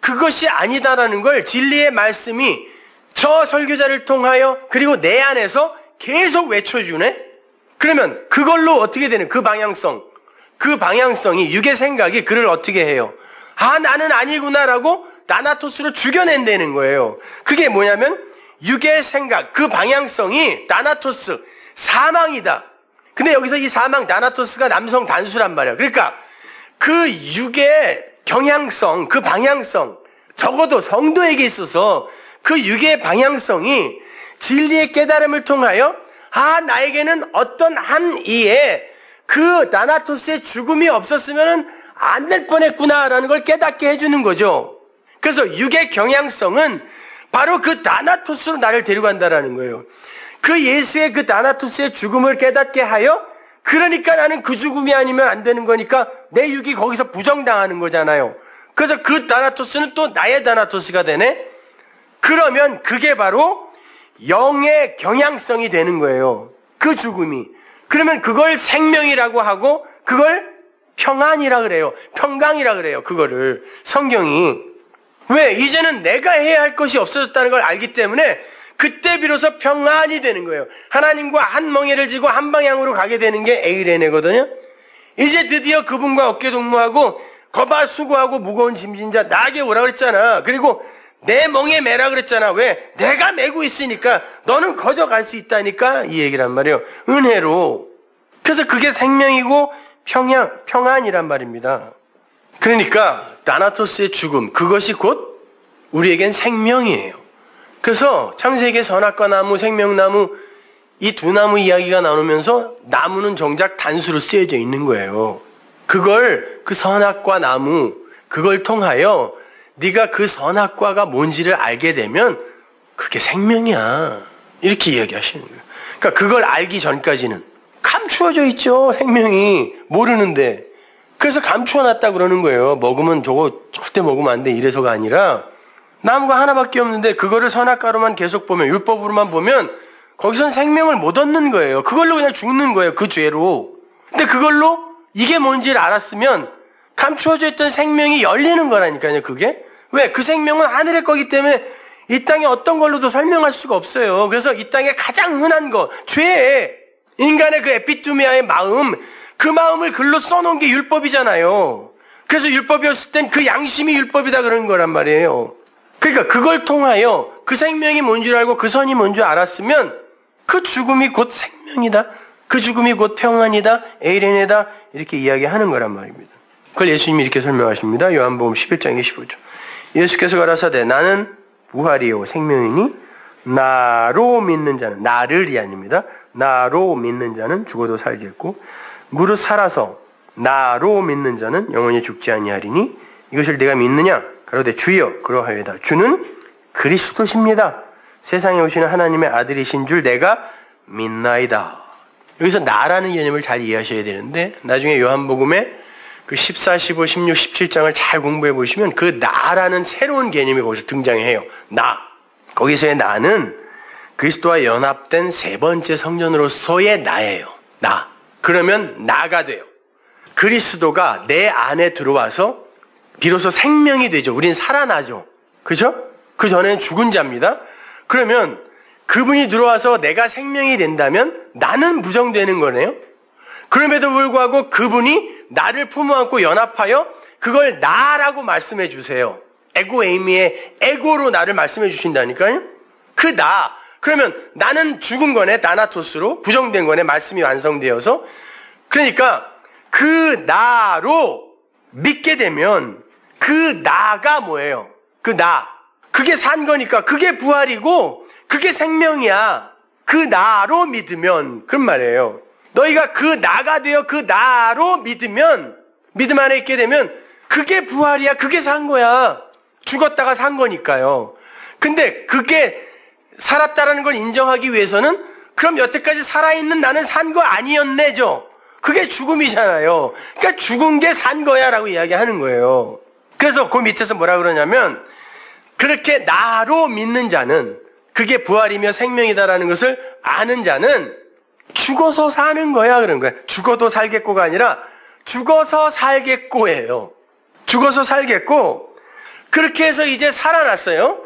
그것이 아니다라는 걸 진리의 말씀이 저 설교자를 통하여 그리고 내 안에서 계속 외쳐주네? 그러면 그걸로 어떻게 되는 그 방향성, 그 방향성이 육의 생각이 그를 어떻게 해요? 아, 나는 아니구나라고 나나토스를 죽여낸다는 거예요. 그게 뭐냐면 육의 생각, 그 방향성이 나나토스, 사망이다. 근데 여기서 이 사망, 나나토스가 남성 단수란 말이야. 그러니까 그 육의 경향성, 그 방향성, 적어도 성도에게 있어서 그 육의 방향성이 진리의 깨달음을 통하여 아, 나에게는 어떤 한 이에 그 나나토스의 죽음이 없었으면 안 될 뻔했구나라는 걸 깨닫게 해주는 거죠. 그래서 육의 경향성은 바로 그 나나토스로 나를 데려간다라는 거예요. 그 예수의 그 나나토스의 죽음을 깨닫게 하여 그러니까 나는 그 죽음이 아니면 안 되는 거니까 내 육이 거기서 부정당하는 거잖아요. 그래서 그 나나토스는 또 나의 나나토스가 되네? 그러면 그게 바로 영의 경향성이 되는 거예요. 그 죽음이. 그러면 그걸 생명이라고 하고 그걸 평안이라 그래요. 평강이라 그래요. 그거를 성경이. 왜? 이제는 내가 해야 할 것이 없어졌다는 걸 알기 때문에 그때 비로소 평안이 되는 거예요. 하나님과 한 멍에를 지고 한 방향으로 가게 되는 게 에이레네거든요. 이제 드디어 그분과 어깨 동무하고 거봐 수고하고 무거운 짐진 자 나에게 오라 그랬잖아. 그리고 내 멍에 매라 그랬잖아. 왜? 내가 메고 있으니까 너는 거저 갈 수 있다니까 이 얘기란 말이에요. 은혜로. 그래서 그게 생명이고 평안이란 말입니다. 그러니까 나나토스의 죽음, 그것이 곧 우리에겐 생명이에요. 그래서 창세기의 선악과 나무, 생명나무 이 두 나무 이야기가 나오면서 나무는 정작 단수로 쓰여져 있는 거예요. 그걸 그 선악과 나무 그걸 통하여 네가 그 선악과가 뭔지를 알게 되면 그게 생명이야. 이렇게 이야기하시는 거예요. 그러니까 그걸 알기 전까지는 감추어져 있죠. 생명이 모르는데. 그래서 감추어놨다 그러는 거예요. 먹으면 저거 절대 먹으면 안 돼. 이래서가 아니라 나무가 하나밖에 없는데 그거를 선악과로만 계속 보면 율법으로만 보면 거기선 생명을 못 얻는 거예요. 그걸로 그냥 죽는 거예요. 그 죄로. 근데 그걸로 이게 뭔지를 알았으면 감추어져 있던 생명이 열리는 거라니까요. 그게. 왜? 그 생명은 하늘의 거기 때문에 이 땅에 어떤 걸로도 설명할 수가 없어요. 그래서 이 땅에 가장 흔한 거, 죄, 인간의 그 에피투미아의 마음, 그 마음을 글로 써놓은 게 율법이잖아요. 그래서 율법이었을 땐 그 양심이 율법이다 그러는 거란 말이에요. 그러니까 그걸 통하여 그 생명이 뭔 줄 알고 그 선이 뭔 줄 알았으면 그 죽음이 곧 생명이다. 그 죽음이 곧 평안이다. 에이레네다. 이렇게 이야기하는 거란 말입니다. 그걸 예수님이 이렇게 설명하십니다. 요한복음 11장 25절. 예수께서 가라사대 나는 부활이요 생명이니 나로 믿는 자는 나를이 아닙니다. 나로 믿는 자는 죽어도 살겠고 무릇 살아서 나로 믿는 자는 영원히 죽지 아니하리니 이것을 네가 믿느냐? 가로되 주여 그러하여다. 주는 그리스도십니다. 세상에 오시는 하나님의 아들이신 줄 내가 믿나이다. 여기서 나라는 개념을 잘 이해하셔야 되는데 나중에 요한복음에 그 14, 15, 16, 17장을 잘 공부해 보시면 그 나라는 새로운 개념이 거기서 등장해요. 나. 거기서의 나는 그리스도와 연합된 세 번째 성전으로서의 나예요. 나. 그러면 나가 돼요. 그리스도가 내 안에 들어와서 비로소 생명이 되죠. 우린 살아나죠. 그죠? 그 전에는 죽은 자입니다. 그러면 그분이 들어와서 내가 생명이 된다면 나는 부정되는 거네요. 그럼에도 불구하고 그분이 나를 품어안고 연합하여 그걸 나라고 말씀해 주세요. 에고에이미의 에고로 나를 말씀해 주신다니까요. 그 나. 그러면 나는 죽은 거네. 나나토스로 부정된 거네. 말씀이 완성되어서. 그러니까 그 나로 믿게 되면 그 나가 뭐예요? 그 나. 그게 산 거니까 그게 부활이고 그게 생명이야. 그 나로 믿으면 그런 말이에요. 너희가 그 나가 되어 그 나로 믿으면 믿음 안에 있게 되면 그게 부활이야. 그게 산 거야. 죽었다가 산 거니까요. 근데 그게 살았다라는 걸 인정하기 위해서는 그럼 여태까지 살아있는 나는 산 거 아니었네죠. 그게 죽음이잖아요. 그러니까 죽은 게 산 거야 라고 이야기하는 거예요. 그래서 그 밑에서 뭐라 그러냐면 그렇게 나로 믿는 자는 그게 부활이며 생명이다라는 것을 아는 자는 죽어서 사는 거야 그런 거야. 죽어도 살겠고가 아니라 죽어서 살겠고예요. 죽어서 살겠고 그렇게 해서 이제 살아났어요.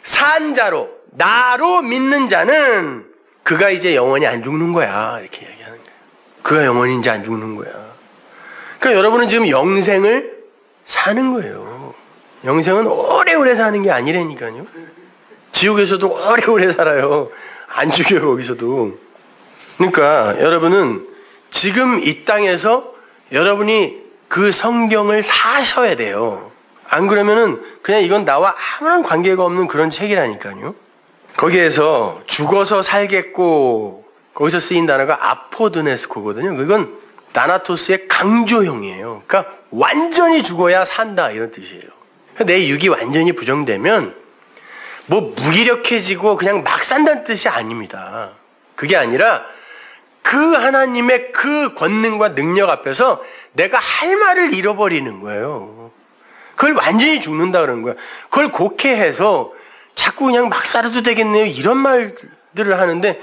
산 자로 나로 믿는 자는 그가 이제 영원히 안 죽는 거야 이렇게 얘기하는 거야. 그가 영원히 이제 안 죽는 거야. 그러니까 여러분은 지금 영생을 사는 거예요. 영생은 오래오래 사는 게 아니라니까요. 지옥에서도 오래오래 살아요. 안 죽여요 거기서도. 그러니까 여러분은 지금 이 땅에서 여러분이 그 성경을 사셔야 돼요. 안 그러면은 그냥 이건 나와 아무런 관계가 없는 그런 책이라니까요. 거기에서 죽어서 살겠고 거기서 쓰인 단어가 아포드네스코거든요. 그건 나나토스의 강조형이에요. 그러니까 완전히 죽어야 산다 이런 뜻이에요. 그러니까 내 육이 완전히 부정되면 뭐 무기력해지고 그냥 막 산다는 뜻이 아닙니다. 그게 아니라 그 하나님의 그 권능과 능력 앞에서 내가 할 말을 잃어버리는 거예요. 그걸 완전히 죽는다 그러는 거야. 그걸 곡해해서 자꾸 그냥 막 살아도 되겠네요. 이런 말들을 하는데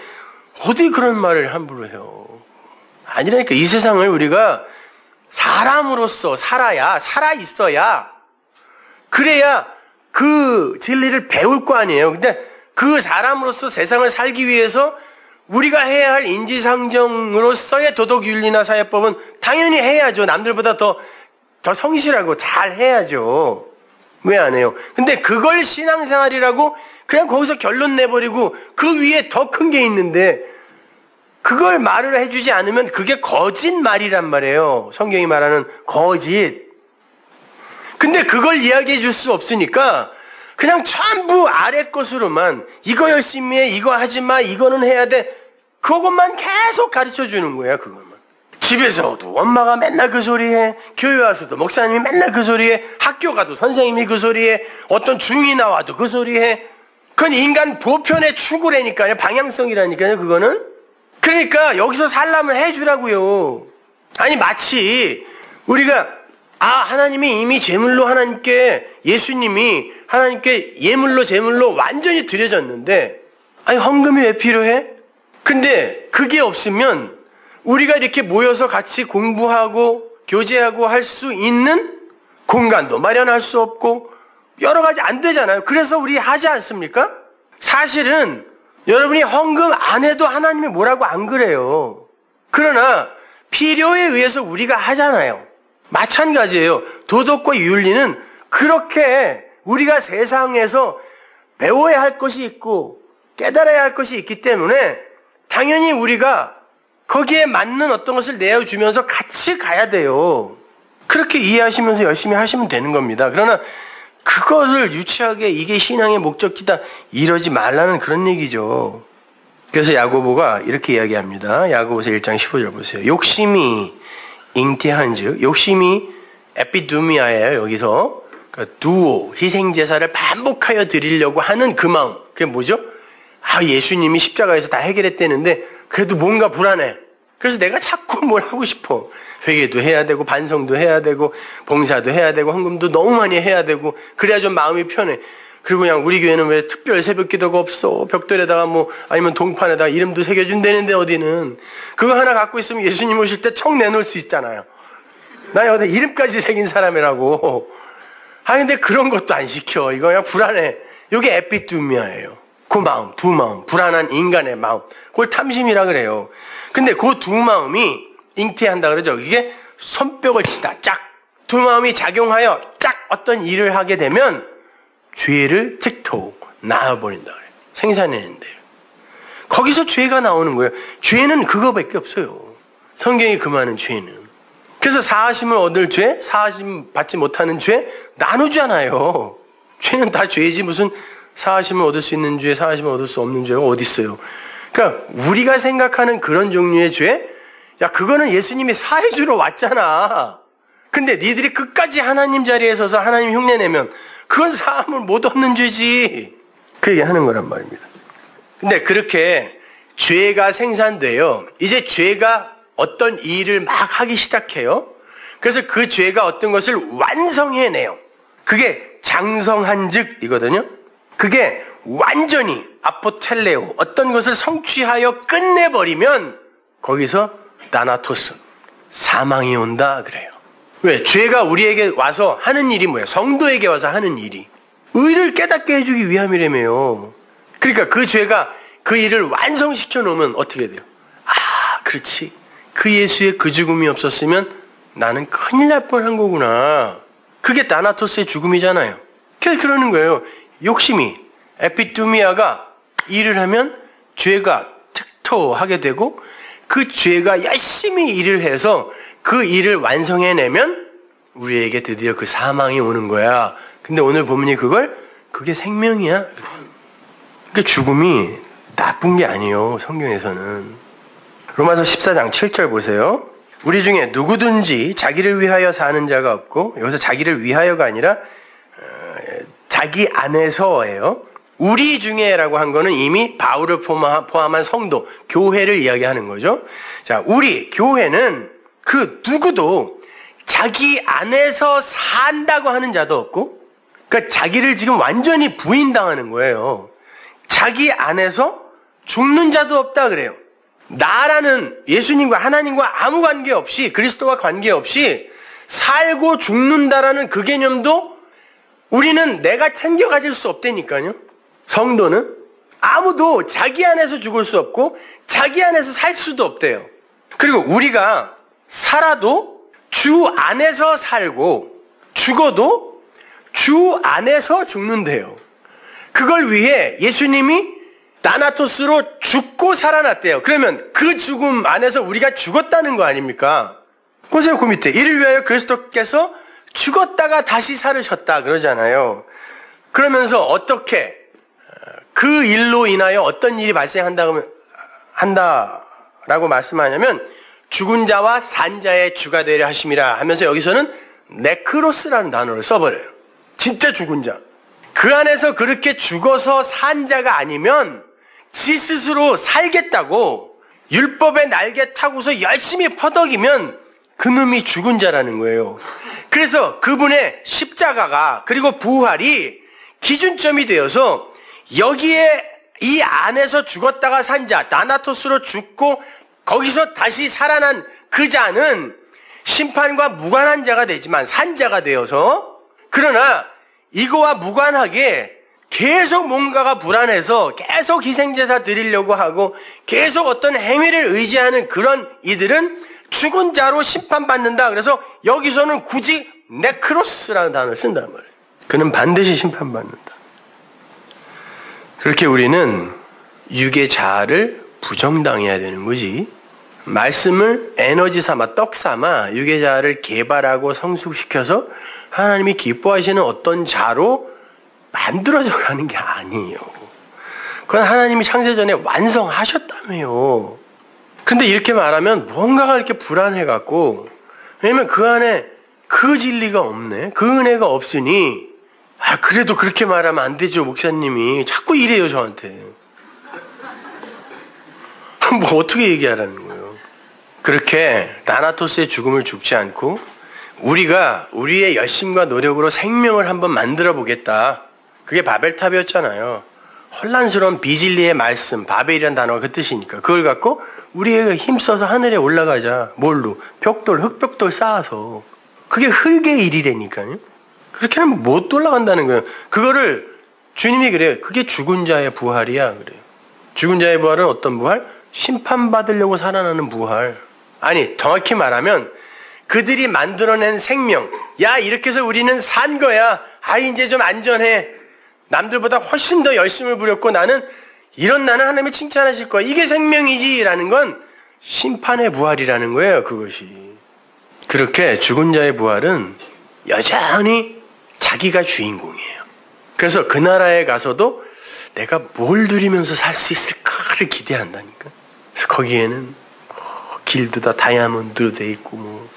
어디 그런 말을 함부로 해요. 아니라니까. 이 세상을 우리가 사람으로서 살아있어야 그래야 그 진리를 배울 거 아니에요. 근데 그 사람으로서 세상을 살기 위해서 우리가 해야 할 인지상정으로서의 도덕윤리나 사회법은 당연히 해야죠. 남들보다 더 성실하고 잘 해야죠. 왜 안 해요? 근데 그걸 신앙생활이라고 그냥 거기서 결론 내버리고 그 위에 더 큰 게 있는데 그걸 말을 해주지 않으면 그게 거짓말이란 말이에요. 성경이 말하는 거짓. 근데 그걸 이야기해 줄 수 없으니까 그냥 전부 아래 것으로만 이거 열심히 해, 이거 하지 마, 이거는 해야 돼. 그것만 계속 가르쳐 주는 거야, 그것만. 집에서도 엄마가 맨날 그 소리해. 교회 와서도 목사님이 맨날 그 소리해. 학교 가도 선생님이 그 소리해. 어떤 중이 나와도 그 소리해. 그건 인간 보편의 추구라니까요. 방향성이라니까요, 그거는. 그러니까 여기서 살라면 해주라고요. 아니 마치 우리가 하나님이 이미 제물로 예수님이 하나님께 예물로 제물로 완전히 드려졌는데 아니 헌금이 왜 필요해? 근데 그게 없으면 우리가 이렇게 모여서 같이 공부하고 교제하고 할 수 있는 공간도 마련할 수 없고 여러 가지 안 되잖아요. 그래서 우리 하지 않습니까? 사실은 여러분이 헌금 안 해도 하나님이 뭐라고 안 그래요. 그러나 필요에 의해서 우리가 하잖아요. 마찬가지예요. 도덕과 윤리는 그렇게 우리가 세상에서 배워야 할 것이 있고 깨달아야 할 것이 있기 때문에 당연히 우리가 거기에 맞는 어떤 것을 내어주면서 같이 가야 돼요. 그렇게 이해하시면서 열심히 하시면 되는 겁니다. 그러나 그것을 유치하게 이게 신앙의 목적이다 이러지 말라는 그런 얘기죠. 그래서 야고보가 이렇게 이야기합니다. 야고보서 1장 15절 보세요. 욕심이 잉태한즉 욕심이 에피두미아예요. 여기서 그러니까 두오 희생제사를 반복하여 드리려고 하는 그 마음. 그게 뭐죠? 예수님이 십자가에서 다 해결했다는데 그래도 뭔가 불안해. 그래서 내가 자꾸 뭘 하고 싶어. 회개도 해야 되고 반성도 해야 되고 봉사도 해야 되고 헌금도 너무 많이 해야 되고 그래야 좀 마음이 편해. 그리고 그냥 우리 교회는 왜 특별 새벽 기도가 없어. 벽돌에다가 아니면 동판에다가 이름도 새겨준다는데 어디는. 그거 하나 갖고 있으면 예수님 오실 때 청 내놓을 수 있잖아요. 나 여기 이름까지 새긴 사람이라고. 근데 그런 것도 안 시켜. 이거 그냥 불안해. 이게 에피두미아예요. 그 마음, 두 마음. 불안한 인간의 마음. 그걸 탐심이라 그래요. 근데 그 두 마음이 잉태한다 그러죠. 이게 손뼉을 치다. 짝. 두 마음이 작용하여 짝 어떤 일을 하게 되면 죄를 틱톡 낳아버린다 그래요. 생산해낸대요. 거기서 죄가 나오는 거예요. 죄는 그거밖에 없어요. 성경이 금하는 죄는. 그래서 사하심을 얻을 죄, 사하심 받지 못하는 죄 나누잖아요. 죄는 다 죄지 무슨 사하심을 얻을 수 있는 죄, 사하심을 얻을 수 없는 죄가 어디 있어요. 그러니까 우리가 생각하는 그런 종류의 죄, 야 그거는 예수님이 사해주러 왔잖아. 근데 니들이 끝까지 하나님 자리에 서서 하나님 흉내내면 그건 사함을 못 얻는 죄지. 그 얘기 하는 거란 말입니다. 근데 그렇게 죄가 생산돼요. 이제 죄가 어떤 일을 막 하기 시작해요. 그래서 그 죄가 어떤 것을 완성해내요. 그게 장성한즉이거든요. 그게 완전히 아포텔레오 어떤 것을 성취하여 끝내버리면 거기서 나나토스 사망이 온다 그래요. 왜? 죄가 우리에게 와서 하는 일이 뭐예요? 성도에게 와서 하는 일이 의를 깨닫게 해주기 위함이라며요. 그러니까 그 죄가 그 일을 완성시켜 놓으면 어떻게 돼요? 그렇지. 그 예수의 그 죽음이 없었으면 나는 큰일 날 뻔한 거구나. 그게 나나토스의 죽음이잖아요. 그래서 그러는 거예요. 욕심이 에피두미아가 일을 하면 죄가 틱토하게 되고 그 죄가 열심히 일을 해서 그 일을 완성해내면 우리에게 드디어 그 사망이 오는 거야. 근데 오늘 본문이 그게 생명이야. 그러니까 죽음이 나쁜 게 아니에요. 성경에서는. 로마서 14장 7절 보세요. 우리 중에 누구든지 자기를 위하여 사는 자가 없고, 여기서 자기를 위하여가 아니라 자기 안에서예요. 우리 중에라고 한 거는 이미 바울을 포함한 성도, 교회를 이야기하는 거죠. 자, 우리 교회는 그 누구도 자기 안에서 산다고 하는 자도 없고, 그러니까 자기를 지금 완전히 부인당하는 거예요. 자기 안에서 죽는 자도 없다 그래요. 나라는 예수님과 하나님과 아무 관계없이, 그리스도와 관계없이 살고 죽는다라는 그 개념도 우리는 내가 챙겨 가질 수 없다니까요. 성도는 아무도 자기 안에서 죽을 수 없고 자기 안에서 살 수도 없대요. 그리고 우리가 살아도 주 안에서 살고 죽어도 주 안에서 죽는데요. 그걸 위해 예수님이 나나토스로 죽고 살아났대요. 그러면 그 죽음 안에서 우리가 죽었다는 거 아닙니까? 보세요, 그 밑에. 이를 위하여 그리스도께서 죽었다가 다시 살으셨다 그러잖아요. 그러면서 어떻게 그 일로 인하여 어떤 일이 한다라고 말씀하냐면 죽은 자와 산 자의 주가 되려 하심이라 하면서 여기서는 네크로스라는 단어를 써버려요. 진짜 죽은 자. 그 안에서 그렇게 죽어서 산 자가 아니면 지 스스로 살겠다고 율법의 날개 타고서 열심히 퍼덕이면 그놈이 죽은 자라는 거예요. 그래서 그분의 십자가가 그리고 부활이 기준점이 되어서 여기에 이 안에서 죽었다가 산 자, 나나토스로 죽고 거기서 다시 살아난 그 자는 심판과 무관한 자가 되지만 산 자가 되어서, 그러나 이거와 무관하게 계속 뭔가가 불안해서 계속 희생제사 드리려고 하고 계속 어떤 행위를 의지하는 그런 이들은 죽은 자로 심판받는다. 그래서 여기서는 굳이 네크로스라는 단어를 쓴단 말이에요. 그는 반드시 심판받는다. 그렇게 우리는 육의 자아를 부정당해야 되는 거지. 말씀을 에너지 삼아, 떡 삼아 육의 자아를 개발하고 성숙시켜서 하나님이 기뻐하시는 어떤 자로 만들어져 가는 게 아니에요. 그건 하나님이 창세전에 완성하셨다며요. 근데 이렇게 말하면 뭔가가 이렇게 불안해갖고, 왜냐면 그 안에 그 진리가 없네. 그 은혜가 없으니, 그래도 그렇게 말하면 안 되죠, 목사님이. 자꾸 이래요, 저한테. 그럼 뭐 어떻게 얘기하라는 거예요? 그렇게 다나토스의 죽음을 죽지 않고 우리가 우리의 열심과 노력으로 생명을 한번 만들어 보겠다. 그게 바벨탑이었잖아요. 혼란스러운 비진리의 말씀, 바벨이라는 단어가 그 뜻이니까 그걸 갖고 우리가 힘써서 하늘에 올라가자. 뭘로? 벽돌, 흙벽돌 쌓아서. 그게 흙의 일이라니까요. 그렇게 하면 못 올라간다는 거예요. 그거를 주님이 그래요. 그게 죽은 자의 부활이야. 그래요. 죽은 자의 부활은 어떤 부활? 심판받으려고 살아나는 부활. 아니, 정확히 말하면 그들이 만들어낸 생명. 야, 이렇게 해서 우리는 산 거야. 아, 이제 좀 안전해. 남들보다 훨씬 더 열심을 부렸고 나는 하나님이 칭찬하실 거야. 이게 생명이지라는 건 심판의 부활이라는 거예요. 그것이. 그렇게 죽은 자의 부활은 여전히 자기가 주인공이에요. 그래서 그 나라에 가서도 내가 뭘 누리면서 살 수 있을까를 기대한다니까. 그래서 거기에는 길도 다 다이아몬드로 돼 있고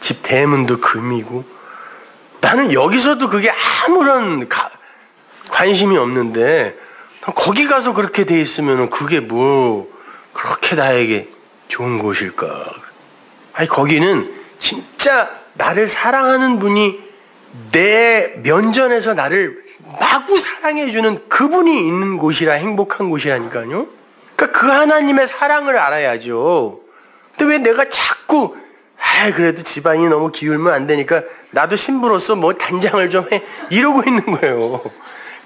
집 대문도 금이고 나는 여기서도 그게 아무런 관심이 없는데 거기 가서 그렇게 돼 있으면 그게 뭐 그렇게 나에게 좋은 곳일까? 아니 거기는 진짜 나를 사랑하는 분이 내 면전에서 나를 마구 사랑해주는 그분이 있는 곳이라 행복한 곳이라니까요. 그러니까 그 하나님의 사랑을 알아야죠. 근데 왜 내가 자꾸 그래도 집안이 너무 기울면 안 되니까 나도 신부로서 뭐 단장을 좀 해 이러고 있는 거예요.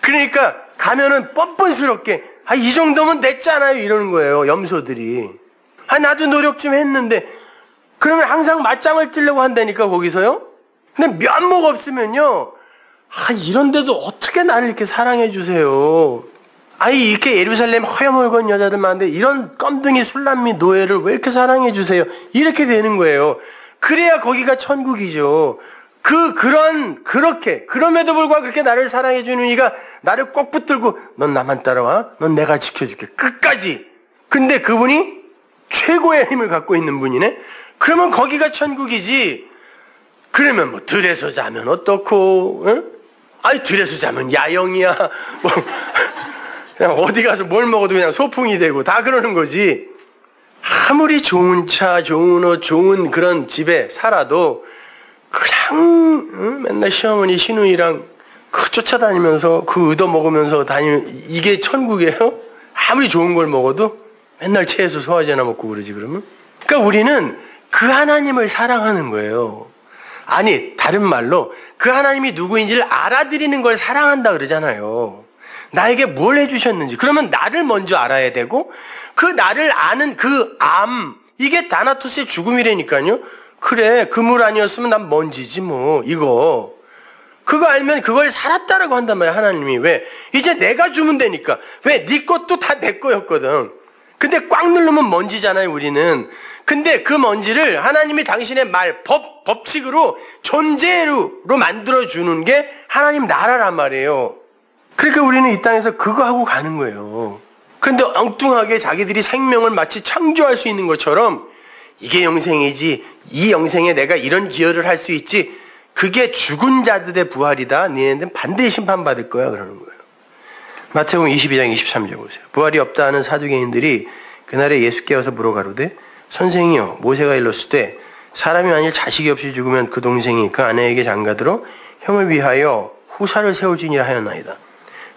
그러니까 가면은 뻔뻔스럽게 이 정도면 됐잖아요 이러는 거예요. 염소들이. 나도 노력 좀 했는데 그러면 항상 맞짱을 뜨려고 한다니까 거기서요. 근데 면목 없으면요. 이런데도 어떻게 나를 이렇게 사랑해 주세요. 이렇게 예루살렘 허여멀건 여자들 많은데 이런 껌둥이 술람미 노예를 왜 이렇게 사랑해 주세요. 이렇게 되는 거예요. 그래야 거기가 천국이죠. 그렇게 그럼에도 불구하고 그렇게 나를 사랑해 주는 이가 나를 꼭 붙들고 넌 나만 따라와. 넌 내가 지켜줄게. 끝까지. 근데 그분이 최고의 힘을 갖고 있는 분이네. 그러면 거기가 천국이지. 그러면 뭐 들에서 자면 어떻고? 응? 들에서 자면 야영이야. 뭐 그냥 어디 가서 뭘 먹어도 그냥 소풍이 되고 다 그러는 거지. 아무리 좋은 차, 좋은 옷, 좋은 그런 집에 살아도 그냥 맨날 시어머니 시누이랑 쫓아다니면서 얻어먹으면서 다니면 이게 천국이에요? 아무리 좋은 걸 먹어도 맨날 체해서 소화제나 먹고 그러지 그러면? 그러니까 우리는 그 하나님을 사랑하는 거예요. 아니 다른 말로 그 하나님이 누구인지를 알아들이는 걸 사랑한다 그러잖아요. 나에게 뭘 해주셨는지. 그러면 나를 먼저 알아야 되고 그 나를 아는 이게 다나토스의 죽음이라니까요. 그래 그물 아니었으면 난 먼지지 뭐 이거. 그거 알면 그걸 살았다라고 한단 말이야 하나님이. 왜? 이제 내가 주면 되니까. 왜? 네 것도 다 내 거였거든. 근데 꽉 누르면 먼지잖아요 우리는. 근데 그 먼지를 하나님이 당신의 말, 법칙으로 존재로 만들어주는 게 하나님 나라란 말이에요. 그러니까 우리는 이 땅에서 그거 하고 가는 거예요. 그런데 엉뚱하게 자기들이 생명을 마치 창조할 수 있는 것처럼 이게 영생이지, 이 영생에 내가 이런 기여를 할 수 있지, 그게 죽은 자들의 부활이다. 너희는 반드시 심판받을 거야. 그러는 거예요. 마태복음 22장 23절 보세요. 부활이 없다 하는 사두개인들이 그날에 예수께 와서 물어가로되 선생이여 모세가 일렀으되 사람이 만일 자식이 없이 죽으면 그 동생이 그 아내에게 장가들어 형을 위하여 후사를 세워주니라 하였나이다.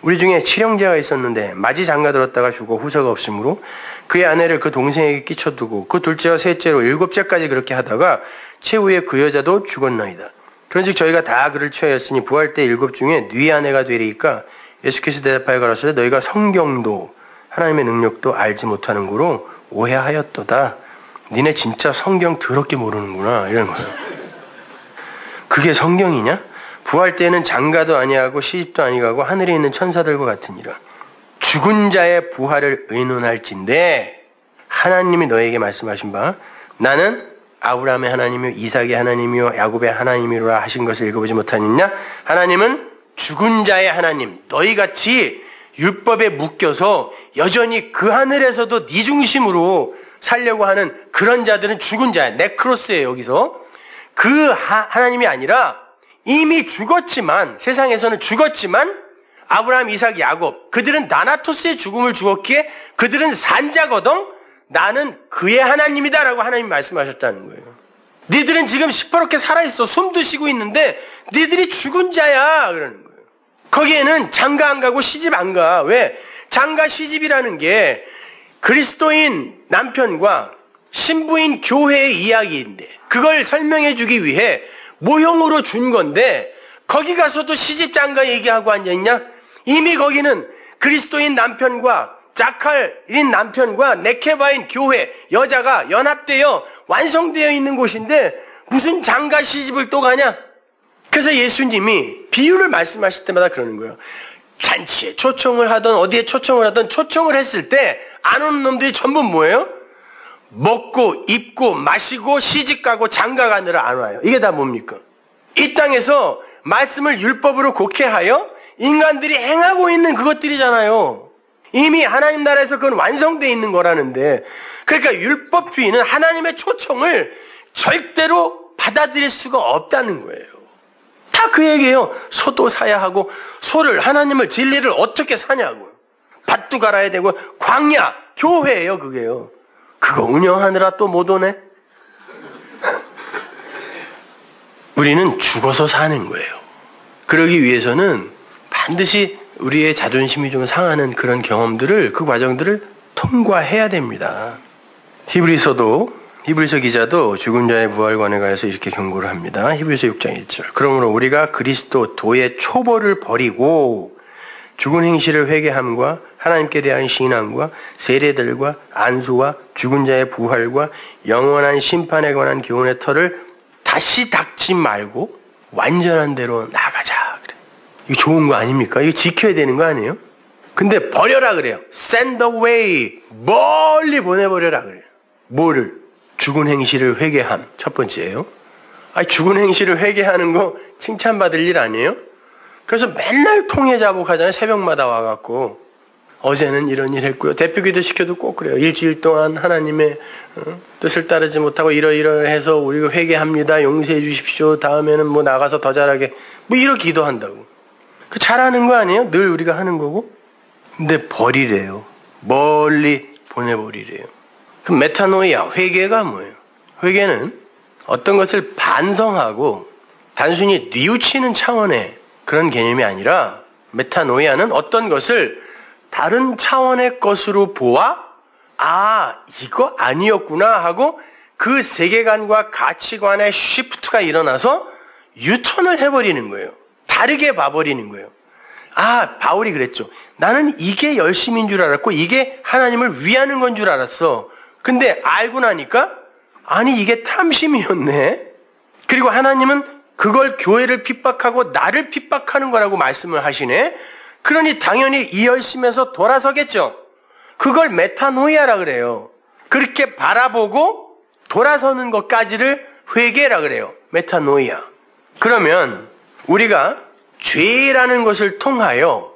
우리 중에 칠형제가 있었는데 마지 장가들었다가 죽어 후사가 없으므로 그의 아내를 그 동생에게 끼쳐두고 그 둘째와 셋째로 7째까지 그렇게 하다가 최후에 그 여자도 죽었나이다. 그런즉 저희가 다 그를 취하였으니 부활 때 7 중에 네 아내가 되리이까 예수께서 대답하여 가라사대 너희가 성경도 하나님의 능력도 알지 못하는 거로 오해하였도다. 니네 진짜 성경 더럽게 모르는구나 이런 거예요. 그게 성경이냐? 부활 때에는 장가도 아니하고 시집도 아니하고 하늘에 있는 천사들과 같으니라. 죽은 자의 부활을 의논할진대 하나님이 너에게 말씀하신 바 나는 아브라함의 하나님이요 이삭의 하나님이요 야곱의 하나님이로라 하신 것을 읽어보지 못하느냐? 하나님은 죽은 자의 하나님. 너희같이 율법에 묶여서 여전히 그 하늘에서도 네 중심으로 살려고 하는 그런 자들은 죽은 자야. 네크로스예요. 여기서. 그 하나님이 아니라 이미 죽었지만 세상에서는 죽었지만 아브라함, 이삭, 야곱 그들은 다나토스의 죽음을 죽었기에 그들은 산자거든. 나는 그의 하나님이다라고 하나님이 말씀하셨다는 거예요. 니들은 지금 시퍼렇게 살아있어. 숨도 쉬고 있는데 니들이 죽은 자야 그러는 거예요. 거기에는 장가 안 가고 시집 안 가. 왜? 장가 시집이라는 게 그리스도인 남편과 신부인 교회의 이야기인데 그걸 설명해 주기 위해 모형으로 준 건데 거기 가서도 시집 장가 얘기하고 앉아있냐? 이미 거기는 그리스도인 남편과 자칼인 남편과 네케바인 교회 여자가 연합되어 완성되어 있는 곳인데 무슨 장가 시집을 또 가냐? 그래서 예수님이 비유를 말씀하실 때마다 그러는 거예요. 잔치에 초청을 하던 어디에 초청을 하던 초청을 했을 때 안 오는 놈들이 전부 뭐예요? 먹고 입고 마시고 시집가고 장가가느라 안 와요. 이게 다 뭡니까? 이 땅에서 말씀을 율법으로 곡해하여 인간들이 행하고 있는 그것들이잖아요. 이미 하나님 나라에서 그건 완성되어 있는 거라는데 그러니까 율법주의는 하나님의 초청을 절대로 받아들일 수가 없다는 거예요. 다 그 얘기예요. 소도 사야 하고 소를 하나님을 진리를 어떻게 사냐고. 밭도 갈아야 되고 광야 교회예요 그게요. 그거 운영하느라 또 못 오네. 우리는 죽어서 사는 거예요. 그러기 위해서는 반드시 우리의 자존심이 좀 상하는 그런 경험들을 그 과정들을 통과해야 됩니다. 히브리서 기자도 죽은 자의 부활 관에 관해서 이렇게 경고를 합니다. 히브리서 6장 1절. 그러므로 우리가 그리스도 도의 초벌을 버리고 죽은 행실을 회개함과 하나님께 대한 신앙과 세례들과 안수와 죽은 자의 부활과 영원한 심판에 관한 교훈의 터를 다시 닦지 말고 완전한 대로 나가자. 그래. 이거 좋은 거 아닙니까? 이거 지켜야 되는 거 아니에요? 근데 버려라 그래요. Send away. 멀리 보내버려라 그래요. 뭐를? 죽은 행실을 회개함. 첫 번째예요. 죽은 행실을 회개하는 거 칭찬받을 일 아니에요? 그래서 맨날 통회 자복하잖아요. 새벽마다 와갖고. 어제는 이런 일 했고요. 대표기도 시켜도 꼭 그래요. 일주일 동안 하나님의 뜻을 따르지 못하고 이러이러해서 우리가 회개합니다. 용서해 주십시오. 다음에는 뭐 나가서 더 잘하게. 뭐 이러 기도한다고. 그 잘하는 거 아니에요? 늘 우리가 하는 거고. 근데 버리래요. 멀리 보내버리래요. 그럼 메타노이아, 회개가 뭐예요? 회개는 어떤 것을 반성하고 단순히 뉘우치는 차원의 그런 개념이 아니라 메타노이아는 어떤 것을 다른 차원의 것으로 보아 이거 아니었구나 하고 그 세계관과 가치관의 시프트가 일어나서 유턴을 해버리는 거예요. 다르게 봐버리는 거예요. 바울이 그랬죠. 나는 이게 열심인 줄 알았고 이게 하나님을 위하는 건 줄 알았어. 근데 알고 나니까 이게 탐심이었네. 그리고 하나님은 그걸 교회를 핍박하고 나를 핍박하는 거라고 말씀을 하시네. 그러니 당연히 이 열심에서 돌아서겠죠. 그걸 메타노이아라 그래요. 그렇게 바라보고 돌아서는 것까지를 회개라 그래요. 메타노이아. 그러면 우리가 죄라는 것을 통하여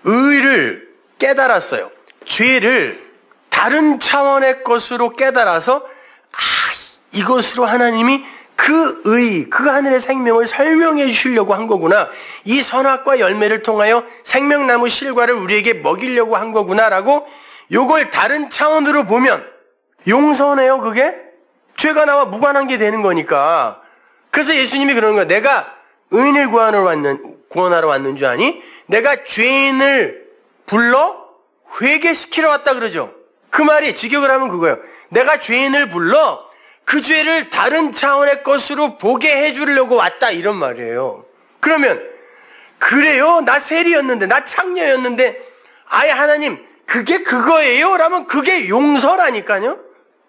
의를 깨달았어요. 죄를 다른 차원의 것으로 깨달아서 이것으로 하나님이 그 하늘의 생명을 설명해 주시려고 한 거구나. 이 선악과 열매를 통하여 생명나무 실과를 우리에게 먹이려고 한 거구나라고 요걸 다른 차원으로 보면 용서네요. 그게 죄가 나와 무관한 게 되는 거니까. 그래서 예수님이 그러는 거야. 내가 의인을 구원하러 왔는 줄 아니? 내가 죄인을 불러 회개시키러 왔다 그러죠. 그 말이 직역을 하면 그거예요. 내가 죄인을 불러 그 죄를 다른 차원의 것으로 보게 해주려고 왔다 이런 말이에요. 그러면 그래요? 나 세리였는데 나 창녀였는데 아예 하나님 그게 그거예요? 라면 그게 용서라니까요.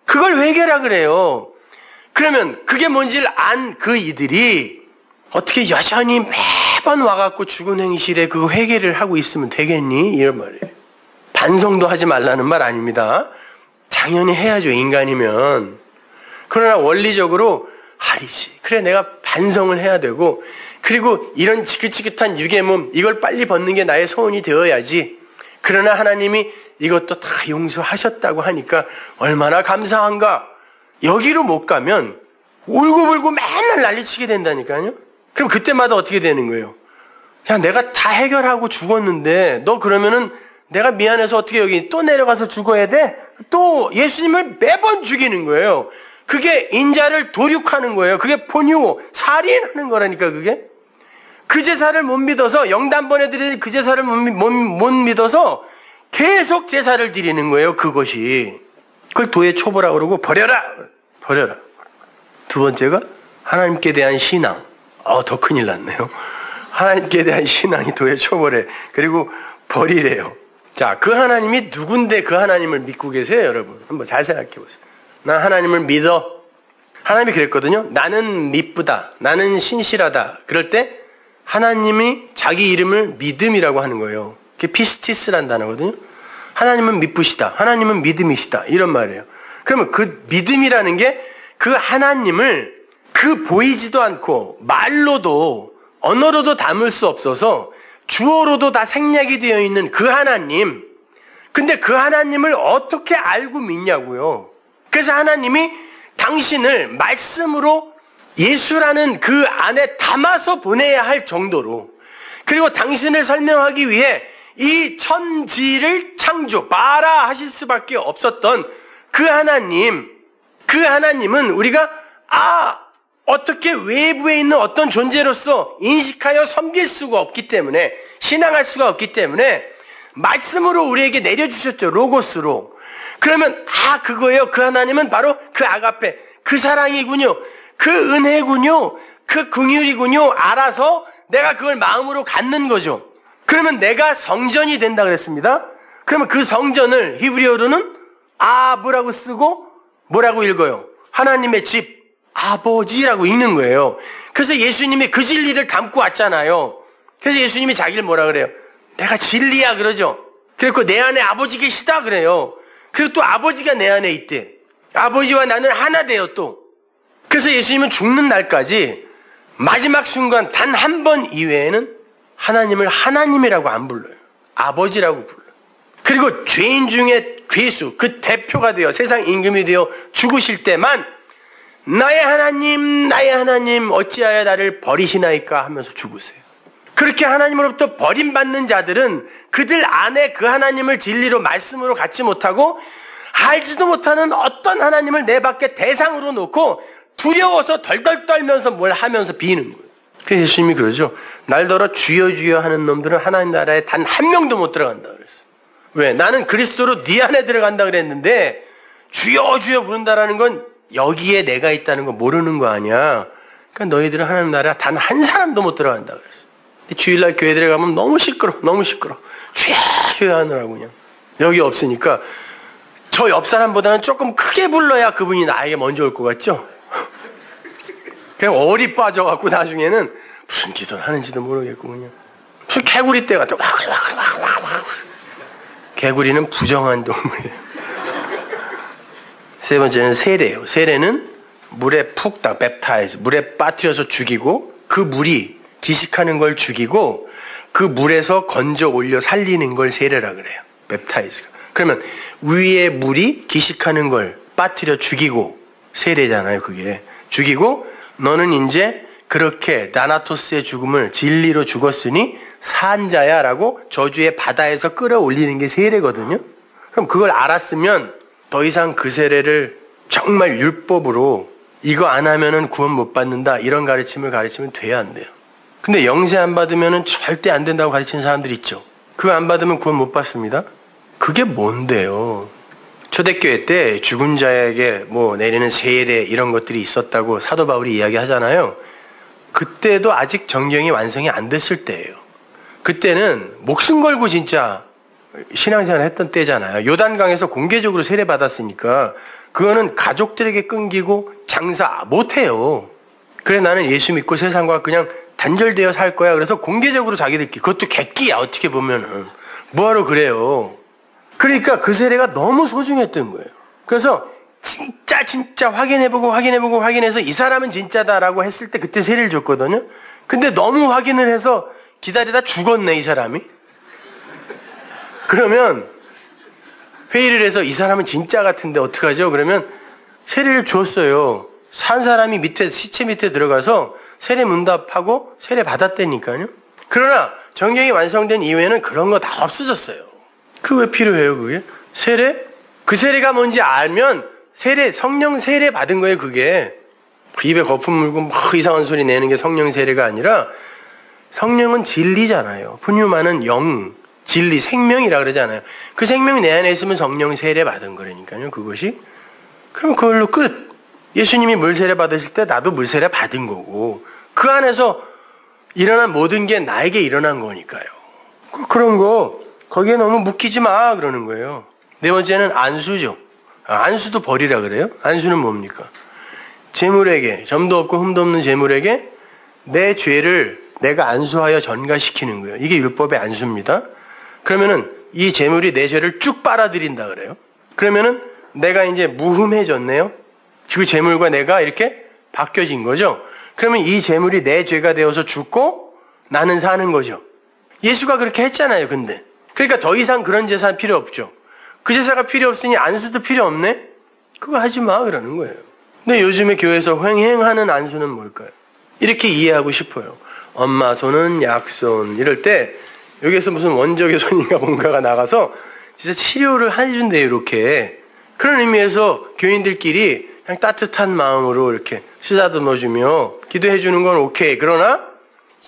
그걸 회개라 그래요. 그러면 그게 뭔지를 안 그 이들이 어떻게 여전히 매번 와갖고 죽은 행실에 그 회개를 하고 있으면 되겠니? 이런 말이에요. 반성도 하지 말라는 말 아닙니다. 당연히 해야죠. 인간이면. 그러나 원리적으로 그래 내가 반성을 해야 되고 그리고 이런 지긋지긋한 유괴몸 이걸 빨리 벗는 게 나의 소원이 되어야지. 그러나 하나님이 이것도 다 용서하셨다고 하니까 얼마나 감사한가. 여기로 못 가면 울고불고 맨날 난리치게 된다니까요. 그럼 그때마다 어떻게 되는 거예요? 내가 다 해결하고 죽었는데 너 그러면은 내가 미안해서 어떻게 여기 또 내려가서 죽어야 돼? 또 예수님을 매번 죽이는 거예요. 그게 인자를 도륙하는 거예요. 그게 포뇨, 살인하는 거라니까 그게. 그 제사를 못 믿어서 영단번에 드리는 그 제사를 못 믿어서 계속 제사를 드리는 거예요. 그것이. 그걸 도의 초보라고 그러고 버려라. 두 번째가 하나님께 대한 신앙. 더 큰일 났네요. 하나님께 대한 신앙이 도의 초보래. 그리고 버리래요. 자, 그 하나님이 누군데 그 하나님을 믿고 계세요, 여러분? 한번 잘 생각해 보세요. 나 하나님을 믿어. 하나님이 그랬거든요. 나는 미쁘다. 나는 신실하다. 그럴 때 하나님이 자기 이름을 믿음이라고 하는 거예요. 그게 피스티스란 단어거든요. 하나님은 미쁘시다. 하나님은 믿음이시다. 이런 말이에요. 그러면 그 믿음이라는 게 그 하나님을 그 보이지도 않고 말로도 언어로도 담을 수 없어서 주어로도 다 생략이 되어 있는 그 하나님. 근데 그 하나님을 어떻게 알고 믿냐고요. 그래서 하나님이 당신을 말씀으로 예수라는 그 안에 담아서 보내야 할 정도로, 그리고 당신을 설명하기 위해 이 천지를 바라 하실 수밖에 없었던 그 하나님, 그 하나님은 우리가 어떻게 외부에 있는 어떤 존재로서 인식하여 섬길 수가 없기 때문에, 신앙할 수가 없기 때문에 말씀으로 우리에게 내려주셨죠. 로고스로. 그러면 그거예요. 그 하나님은 바로 그 아가페, 그 사랑이군요. 그 은혜군요. 그 긍휼이군요. 알아서 내가 그걸 마음으로 갖는 거죠. 그러면 내가 성전이 된다 그랬습니다. 그러면 그 성전을 히브리어로는 뭐라고 쓰고 뭐라고 읽어요? 하나님의 집, 아버지라고 읽는 거예요. 그래서 예수님이 그 진리를 담고 왔잖아요. 그래서 예수님이 자기를 뭐라 그래요? 내가 진리야 그러죠. 그리고 내 안에 아버지 계시다 그래요. 그리고 또 아버지가 내 안에 있대. 아버지와 나는 하나 돼요 또. 그래서 예수님은 죽는 날까지 마지막 순간 단 한 번 이외에는 하나님을 하나님이라고 안 불러요. 아버지라고 불러요. 그리고 죄인 중에 괴수, 그 대표가 되어 세상 임금이 되어 죽으실 때만 나의 하나님 어찌하여 나를 버리시나이까 하면서 죽으세요. 그렇게 하나님으로부터 버림받는 자들은 그들 안에 그 하나님을 진리로 말씀으로 갖지 못하고 알지도 못하는 어떤 하나님을 내 밖에 대상으로 놓고 두려워서 덜덜 떨면서 뭘 하면서 비는 거예요. 그래서 예수님이 그러죠. 날더러 주여 주여 하는 놈들은 하나님 나라에 단 한 명도 못 들어간다 그랬어요. 왜? 나는 그리스도로 네 안에 들어간다 그랬는데 주여 주여 부른다라는 건 여기에 내가 있다는 거 모르는 거 아니야. 그러니까 너희들은 하나님 나라 단 한 사람도 못 들어간다 그랬어요. 주일날 교회 들어가면 너무 시끄러. 주여 주여 하느라고 그냥. 여기 없으니까 저 옆 사람보다는 조금 크게 불러야 그분이 나에게 먼저 올 것 같죠? 그냥 얼이 빠져갖고 나중에는 무슨 기도를 하는지도 모르겠고 그냥 무슨 개구리 떼 같아. 개구리는 부정한 동물이에요. 세 번째는 세례예요. 세례는 물에 푹 뱉타이즈, 물에 빠뜨려서 죽이고 그 물이 기식하는 걸 죽이고 그 물에서 건져 올려 살리는 걸 세례라 그래요. 뱉타이즈가. 그러면 위에 물이 기식하는 걸 빠뜨려 죽이고 세례잖아요. 그게 죽이고 너는 이제 그렇게 나나토스의 죽음을 진리로 죽었으니 산자야 라고 저주의 바다에서 끌어올리는 게 세례거든요. 그럼 그걸 알았으면 더 이상 그 세례를 정말 율법으로 이거 안 하면은 구원 못 받는다 이런 가르침을 가르치면 돼야 안 돼요. 근데 영세 안 받으면은 절대 안 된다고 가르치는 사람들 있죠. 그거 안 받으면 구원 못 받습니다. 그게 뭔데요? 초대교회 때 죽은 자에게 내리는 세례 이런 것들이 있었다고 사도 바울이 이야기하잖아요. 그때도 아직 정경이 완성이 안 됐을 때예요. 그때는 목숨 걸고 진짜 신앙생활 했던 때잖아요. 요단강에서 공개적으로 세례 받았으니까 그거는 가족들에게 끊기고 장사 못해요. 그래 나는 예수 믿고 세상과 그냥 단절되어 살 거야. 그래서 공개적으로 자기들끼리 그것도 객기야 어떻게 보면은 뭐하러 그래요. 그러니까 그 세례가 너무 소중했던 거예요. 그래서 진짜 확인해서 이 사람은 진짜다라고 했을 때 그때 세례를 줬거든요. 근데 너무 확인을 해서 기다리다 죽었네 이 사람이. 그러면 회의를 해서 이 사람은 진짜 같은데 어떡하죠? 그러면 세례를 줬어요. 산 사람이 시체 밑에 들어가서 세례 문답하고 세례 받았다니까요. 그러나 정경이 완성된 이후에는 그런 거 다 없어졌어요. 그 왜 필요해요 그게? 세례 그 세례가 뭔지 알면 성령 세례 받은 거예요, 그게. 그 입에 거품 물고 막 이상한 소리 내는 게 성령 세례가 아니라 성령은 진리잖아요. 푸뉴마는 영, 진리, 생명이라 그러잖아요. 그 생명이 내 안에 있으면 성령 세례 받은 거라니까요, 그것이. 그럼 그걸로 끝. 예수님이 물 세례 받으실 때 나도 물 세례 받은 거고 그 안에서 일어난 모든 게 나에게 일어난 거니까요. 그런 거 거기에 너무 묶이지 마 그러는 거예요. 네 번째는 안수죠. 안수도 버리라 그래요. 안수는 뭡니까? 재물에게, 점도 없고 흠도 없는 재물에게 내 죄를 내가 안수하여 전가시키는 거예요. 이게 율법의 안수입니다. 그러면은 이 재물이 내 죄를 쭉 빨아들인다 그래요. 그러면은 내가 이제 무흠해졌네요. 그 재물과 내가 이렇게 바뀌어진 거죠. 그러면 이 재물이 내 죄가 되어서 죽고 나는 사는 거죠. 예수가 그렇게 했잖아요, 근데. 그러니까 더 이상 그런 제사 필요 없죠. 그 제사가 필요 없으니 안수도 필요 없네? 그거 하지 마, 그러는 거예요. 근데 요즘에 교회에서 횡행하는 안수는 뭘까요? 이렇게 이해하고 싶어요. 엄마 손은 약손. 이럴 때 여기에서 무슨 원적의 손인가 뭔가가 나가서 진짜 치료를 해준대요, 이렇게. 그런 의미에서 교인들끼리 그냥 따뜻한 마음으로 이렇게 쓰다듬어주며 기도해주는 건 오케이. 그러나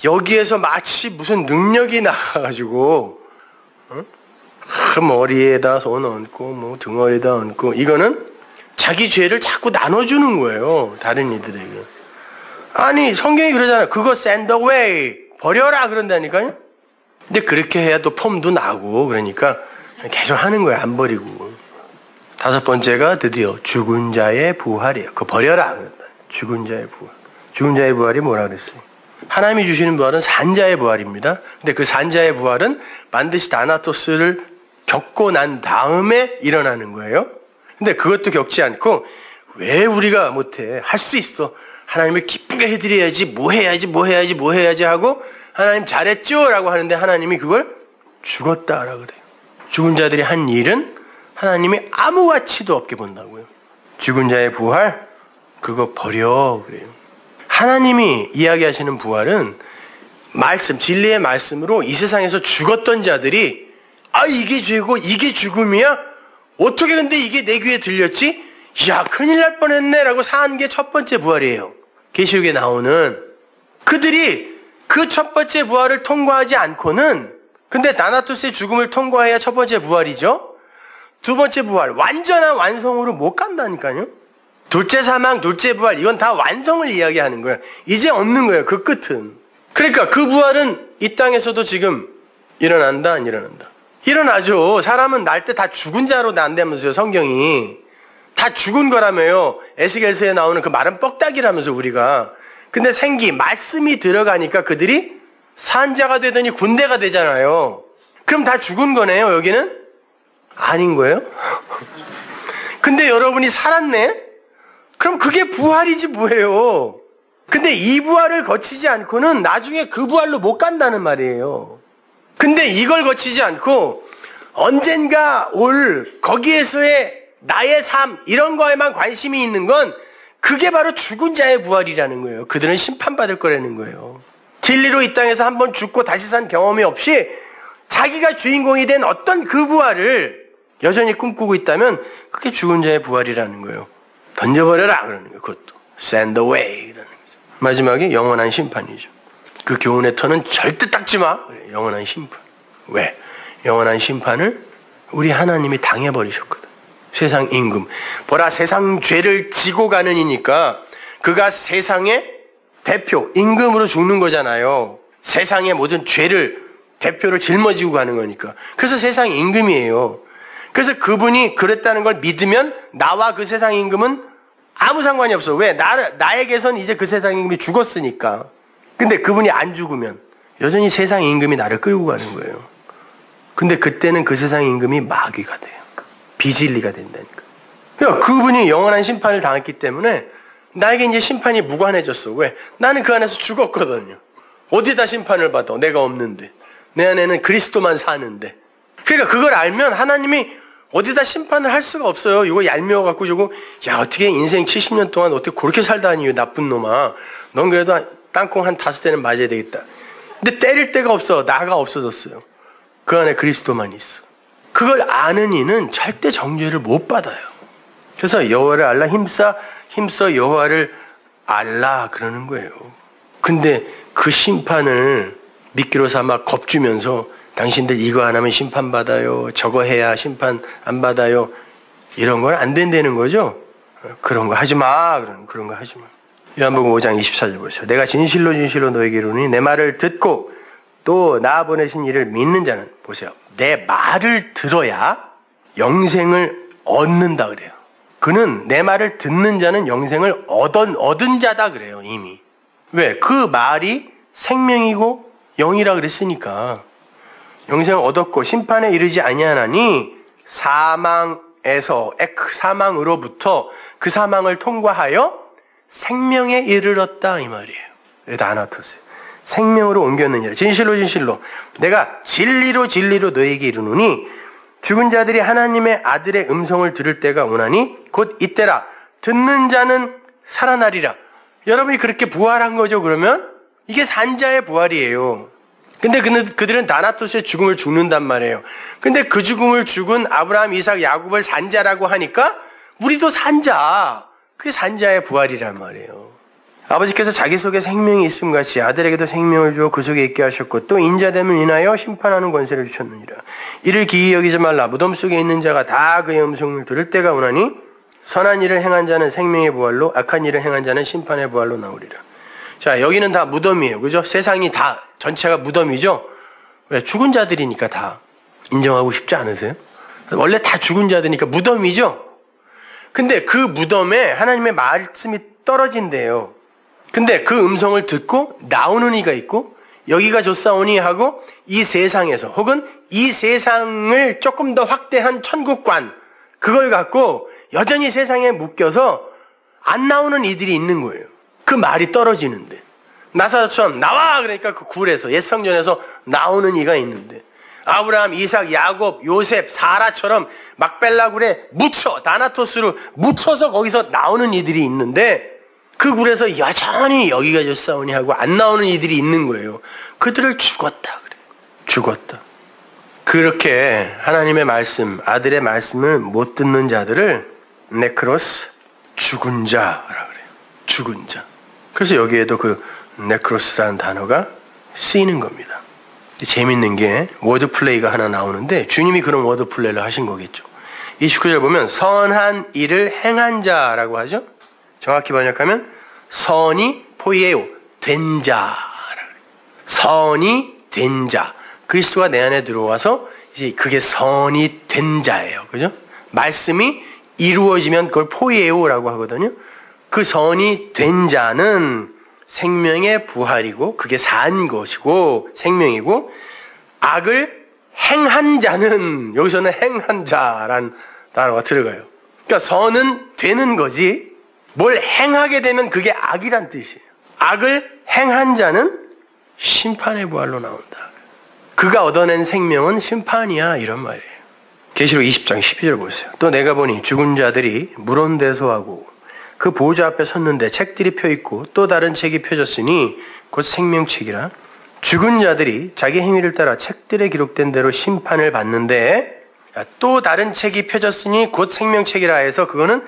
여기에서 마치 무슨 능력이 나가가지고 머리에다 손 얹고 뭐 등어리에다 얹고 이거는 자기 죄를 자꾸 나눠주는 거예요. 다른 이들에게. 아니 성경이 그러잖아요. 그거 send away. 버려라 그런다니까요. 근데 그렇게 해야 또 폼도 나고 그러니까 계속 하는 거예요. 안 버리고. 다섯 번째가 드디어 죽은 자의 부활이에요. 그거 버려라 그런다. 죽은 자의 부활. 죽은 자의 부활이 뭐라 그랬어요? 하나님이 주시는 부활은 산자의 부활입니다. 근데 그 산자의 부활은 반드시 다나토스를 겪고 난 다음에 일어나는 거예요. 근데 그것도 겪지 않고 왜 우리가 못해? 할 수 있어. 하나님을 기쁘게 해드려야지. 뭐 해야지 하고 하나님 잘했죠? 라고 하는데 하나님이 그걸 죽었다라 그래요. 죽은 자들이 한 일은 하나님이 아무 가치도 없게 본다고요. 죽은 자의 부활? 그거 버려 그래요. 하나님이 이야기하시는 부활은 말씀, 진리의 말씀으로 이 세상에서 죽었던 자들이 이게 죄고 이게 죽음이야? 어떻게 근데 이게 내 귀에 들렸지? 야 큰일 날 뻔했네 라고 사는 게 첫 번째 부활이에요. 계시록에 나오는 그들이 그 첫 번째 부활을 통과하지 않고는 근데 다나토스의 죽음을 통과해야 첫 번째 부활이죠. 두 번째 부활, 완전한 완성으로 못 간다니까요. 둘째 사망, 둘째 부활, 이건 다 완성을 이야기하는 거예요. 이제 없는 거예요, 그 끝은. 그러니까 그 부활은 이 땅에서도 지금 일어난다, 안 일어난다? 일어나죠. 사람은 날 때 다 죽은 자로 난다면서요, 성경이. 다 죽은 거라며요. 에스겔서에 나오는 그 마른 뻑딱이라면서 우리가. 근데 말씀이 들어가니까 그들이 산자가 되더니 군대가 되잖아요. 그럼 다 죽은 거네요, 여기는? 아닌 거예요? 근데 여러분이 살았네? 그럼 그게 부활이지 뭐예요. 근데 이 부활을 거치지 않고는 나중에 그 부활로 못 간다는 말이에요. 근데 이걸 거치지 않고 언젠가 올 거기에서의 나의 삶 이런 거에만 관심이 있는 건 그게 바로 죽은 자의 부활이라는 거예요. 그들은 심판받을 거라는 거예요. 진리로 이 땅에서 한번 죽고 다시 산 경험이 없이 자기가 주인공이 된 어떤 그 부활을 여전히 꿈꾸고 있다면 그게 죽은 자의 부활이라는 거예요. 던져버려라 그러는 거예요. 그것도 send away라는 거죠. 마지막에 영원한 심판이죠. 그 교훈의 터는 절대 닦지 마. 영원한 심판. 왜? 영원한 심판을 우리 하나님이 당해버리셨거든. 세상 임금. 보라 세상 죄를 지고 가는 이니까 그가 세상의 대표 임금으로 죽는 거잖아요. 세상의 모든 죄를 대표로 짊어지고 가는 거니까. 그래서 세상 임금이에요. 그래서 그분이 그랬다는 걸 믿으면 나와 그 세상 임금은 아무 상관이 없어. 왜? 나에게선 이제 그 세상 임금이 죽었으니까. 근데 그분이 안 죽으면 여전히 세상 임금이 나를 끌고 가는 거예요. 근데 그때는 그 세상 임금이 마귀가 돼요. 비진리가 된다니까. 그러니까 그분이 영원한 심판을 당했기 때문에 나에게 이제 심판이 무관해졌어. 왜? 나는 그 안에서 죽었거든요. 어디다 심판을 받아? 내가 없는데. 내 안에는 그리스도만 사는데. 그러니까 그걸 알면 하나님이 어디다 심판을 할 수가 없어요. 이거 얄미워갖고 저거 어떻게 인생 70년 동안 어떻게 그렇게 살다니 나쁜 놈아. 넌 그래도 땅콩 한 5대는 맞아야 되겠다. 근데 때릴 데가 없어. 나가 없어졌어요. 그 안에 그리스도만 있어. 그걸 아는 이는 절대 정죄를 못 받아요. 그래서 여호와를 알라 힘써 여호와를 알라 그러는 거예요. 근데 그 심판을 미끼로 삼아 겁주면서 당신들 이거 안 하면 심판받아요. 저거 해야 심판 안 받아요. 이런 건 안 된다는 거죠. 그런 거 하지 마. 그런 거 하지 마. 요한복음 5장 24절 보세요. 내가 진실로 너에게 이르노니 내 말을 듣고 또 나 보내신 이를 믿는 자는 보세요. 내 말을 들어야 영생을 얻는다 그래요. 그는 내 말을 듣는 자는 영생을 얻은 자다 그래요. 이미. 왜? 그 말이 생명이고 영이라 그랬으니까. 영생을 얻었고 심판에 이르지 아니하나니 사망으로부터 그 사망을 통과하여 생명에 이르렀다 이 말이에요. 다나토스. 생명으로 옮겼느니라. 진실로 내가 진리로 너에게 이르노니 죽은 자들이 하나님의 아들의 음성을 들을 때가 오나니 곧 이때라. 듣는 자는 살아나리라. 여러분이 그렇게 부활한 거죠. 그러면 이게 산자의 부활이에요. 근데 그들은 다나토스의 죽음을 죽는단 말이에요. 근데 그 죽음을 죽은 아브라함, 이삭, 야곱을 산자라고 하니까 우리도 산자. 그게 산자의 부활이란 말이에요. 아버지께서 자기 속에 생명이 있음 같이 아들에게도 생명을 주어 그 속에 있게 하셨고 또 인자됨을 인하여 심판하는 권세를 주셨느니라. 이를 기이 여기지 말라. 무덤 속에 있는 자가 다 그의 음성을 들을 때가 오나니 선한 일을 행한 자는 생명의 부활로 악한 일을 행한 자는 심판의 부활로 나오리라. 자, 여기는 다 무덤이에요. 그죠? 세상이 다 전체가 무덤이죠? 왜? 죽은 자들이니까 다 인정하고 싶지 않으세요? 원래 다 죽은 자들이니까 무덤이죠? 근데 그 무덤에 하나님의 말씀이 떨어진대요. 근데 그 음성을 듣고 나오는 이가 있고 여기가 좋사오니 하고 이 세상에서 혹은 이 세상을 조금 더 확대한 천국관 그걸 갖고 여전히 세상에 묶여서 안 나오는 이들이 있는 거예요. 그 말이 떨어지는데 나사로처럼 나와 그러니까 그 굴에서 옛 성전에서 나오는 이가 있는데 아브라함, 이삭, 야곱, 요셉, 사라처럼 막벨라 굴에 다나토스로 묻혀서 거기서 나오는 이들이 있는데 그 굴에서 여전히 여기가 좋사오니 하고 안 나오는 이들이 있는 거예요. 그들을 죽었다 그래요. 죽었다. 그렇게 하나님의 말씀, 아들의 말씀을 못 듣는 자들을 네크로스, 죽은 자라고 그래요. 죽은 자. 그래서 여기에도 그 네크로스라는 단어가 쓰이는 겁니다. 재밌는 게 워드플레이가 하나 나오는데 주님이 그런 워드플레이를 하신 거겠죠. 29절 보면 선한 일을 행한 자라고 하죠. 정확히 번역하면 선이 포이에오, 된 자라고 해요. 선이 된 자. 그리스도가 내 안에 들어와서 이제 그게 선이 된 자예요. 그죠? 말씀이 이루어지면 그걸 포이에오라고 하거든요. 그 선이 된 자는 생명의 부활이고 그게 산 것이고 생명이고 악을 행한 자는 여기서는 행한 자란 단어가 들어가요. 그러니까 선은 되는 거지 뭘 행하게 되면 그게 악이란 뜻이에요. 악을 행한 자는 심판의 부활로 나온다. 그가 얻어낸 생명은 심판이야 이런 말이에요. 계시록 20장 12절 보세요. 또 내가 보니 죽은 자들이 물온대소하고 그 보좌 앞에 섰는데 책들이 펴있고 또 다른 책이 펴졌으니 곧 생명책이라. 죽은 자들이 자기 행위를 따라 책들에 기록된 대로 심판을 받는데 또 다른 책이 펴졌으니 곧 생명책이라 해서 그거는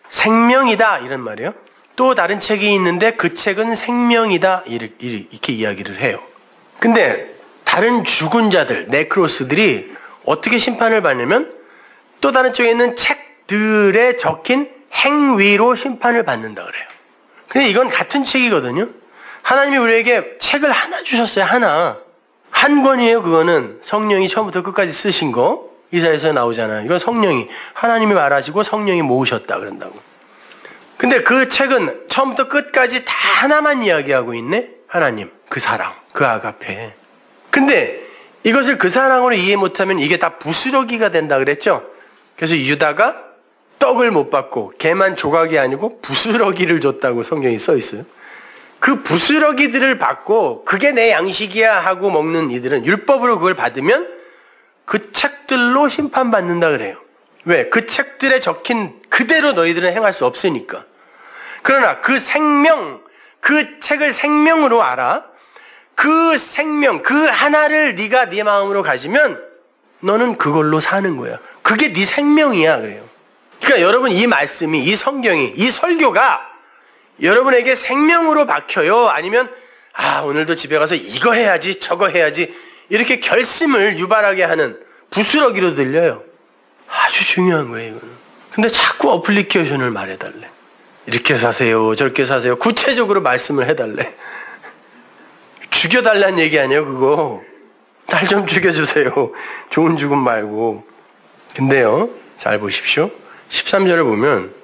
생명이다 이런 말이에요. 또 다른 책이 있는데 그 책은 생명이다 이렇게 이야기를 해요. 근데 다른 죽은 자들 네크로스들이 어떻게 심판을 받냐면 또 다른 쪽에 있는 책들에 적힌 행위로 심판을 받는다 그래요. 근데 이건 같은 책이거든요. 하나님이 우리에게 책을 하나 주셨어요. 하나. 한 권이에요. 그거는 성령이 처음부터 끝까지 쓰신 거. 이사야서에 나오잖아요. 이건 성령이 하나님이 말하시고 성령이 모으셨다 그런다고. 근데 그 책은 처음부터 끝까지 다 하나만 이야기하고 있네. 하나님, 그 사랑, 그 아가페. 근데 이것을 그 사랑으로 이해 못하면 이게 다 부스러기가 된다 그랬죠. 그래서 유다가 떡을 못 받고 걔만 조각이 아니고 부스러기를 줬다고 성경이 써 있어요. 그 부스러기들을 받고 그게 내 양식이야 하고 먹는 이들은 율법으로 그걸 받으면 그 책들로 심판받는다 그래요. 왜? 그 책들에 적힌 그대로 너희들은 행할 수 없으니까. 그러나 그 생명, 그 책을 생명으로 알아. 그 생명, 그 하나를 네가 네 마음으로 가지면 너는 그걸로 사는 거야. 그게 네 생명이야. 그래요. 그러니까 여러분 이 말씀이, 이 성경이, 이 설교가 여러분에게 생명으로 박혀요? 아니면 오늘도 집에 가서 이거 해야지 저거 해야지 이렇게 결심을 유발하게 하는 부스러기로 들려요. 아주 중요한 거예요. 이거는. 근데 자꾸 어플리케이션을 말해달래. 이렇게 사세요 저렇게 사세요. 구체적으로 말씀을 해달래. 죽여달라는 얘기 아니에요 그거. 날 좀 죽여주세요. 좋은 죽음 말고. 근데요 잘 보십시오. 13절을 보면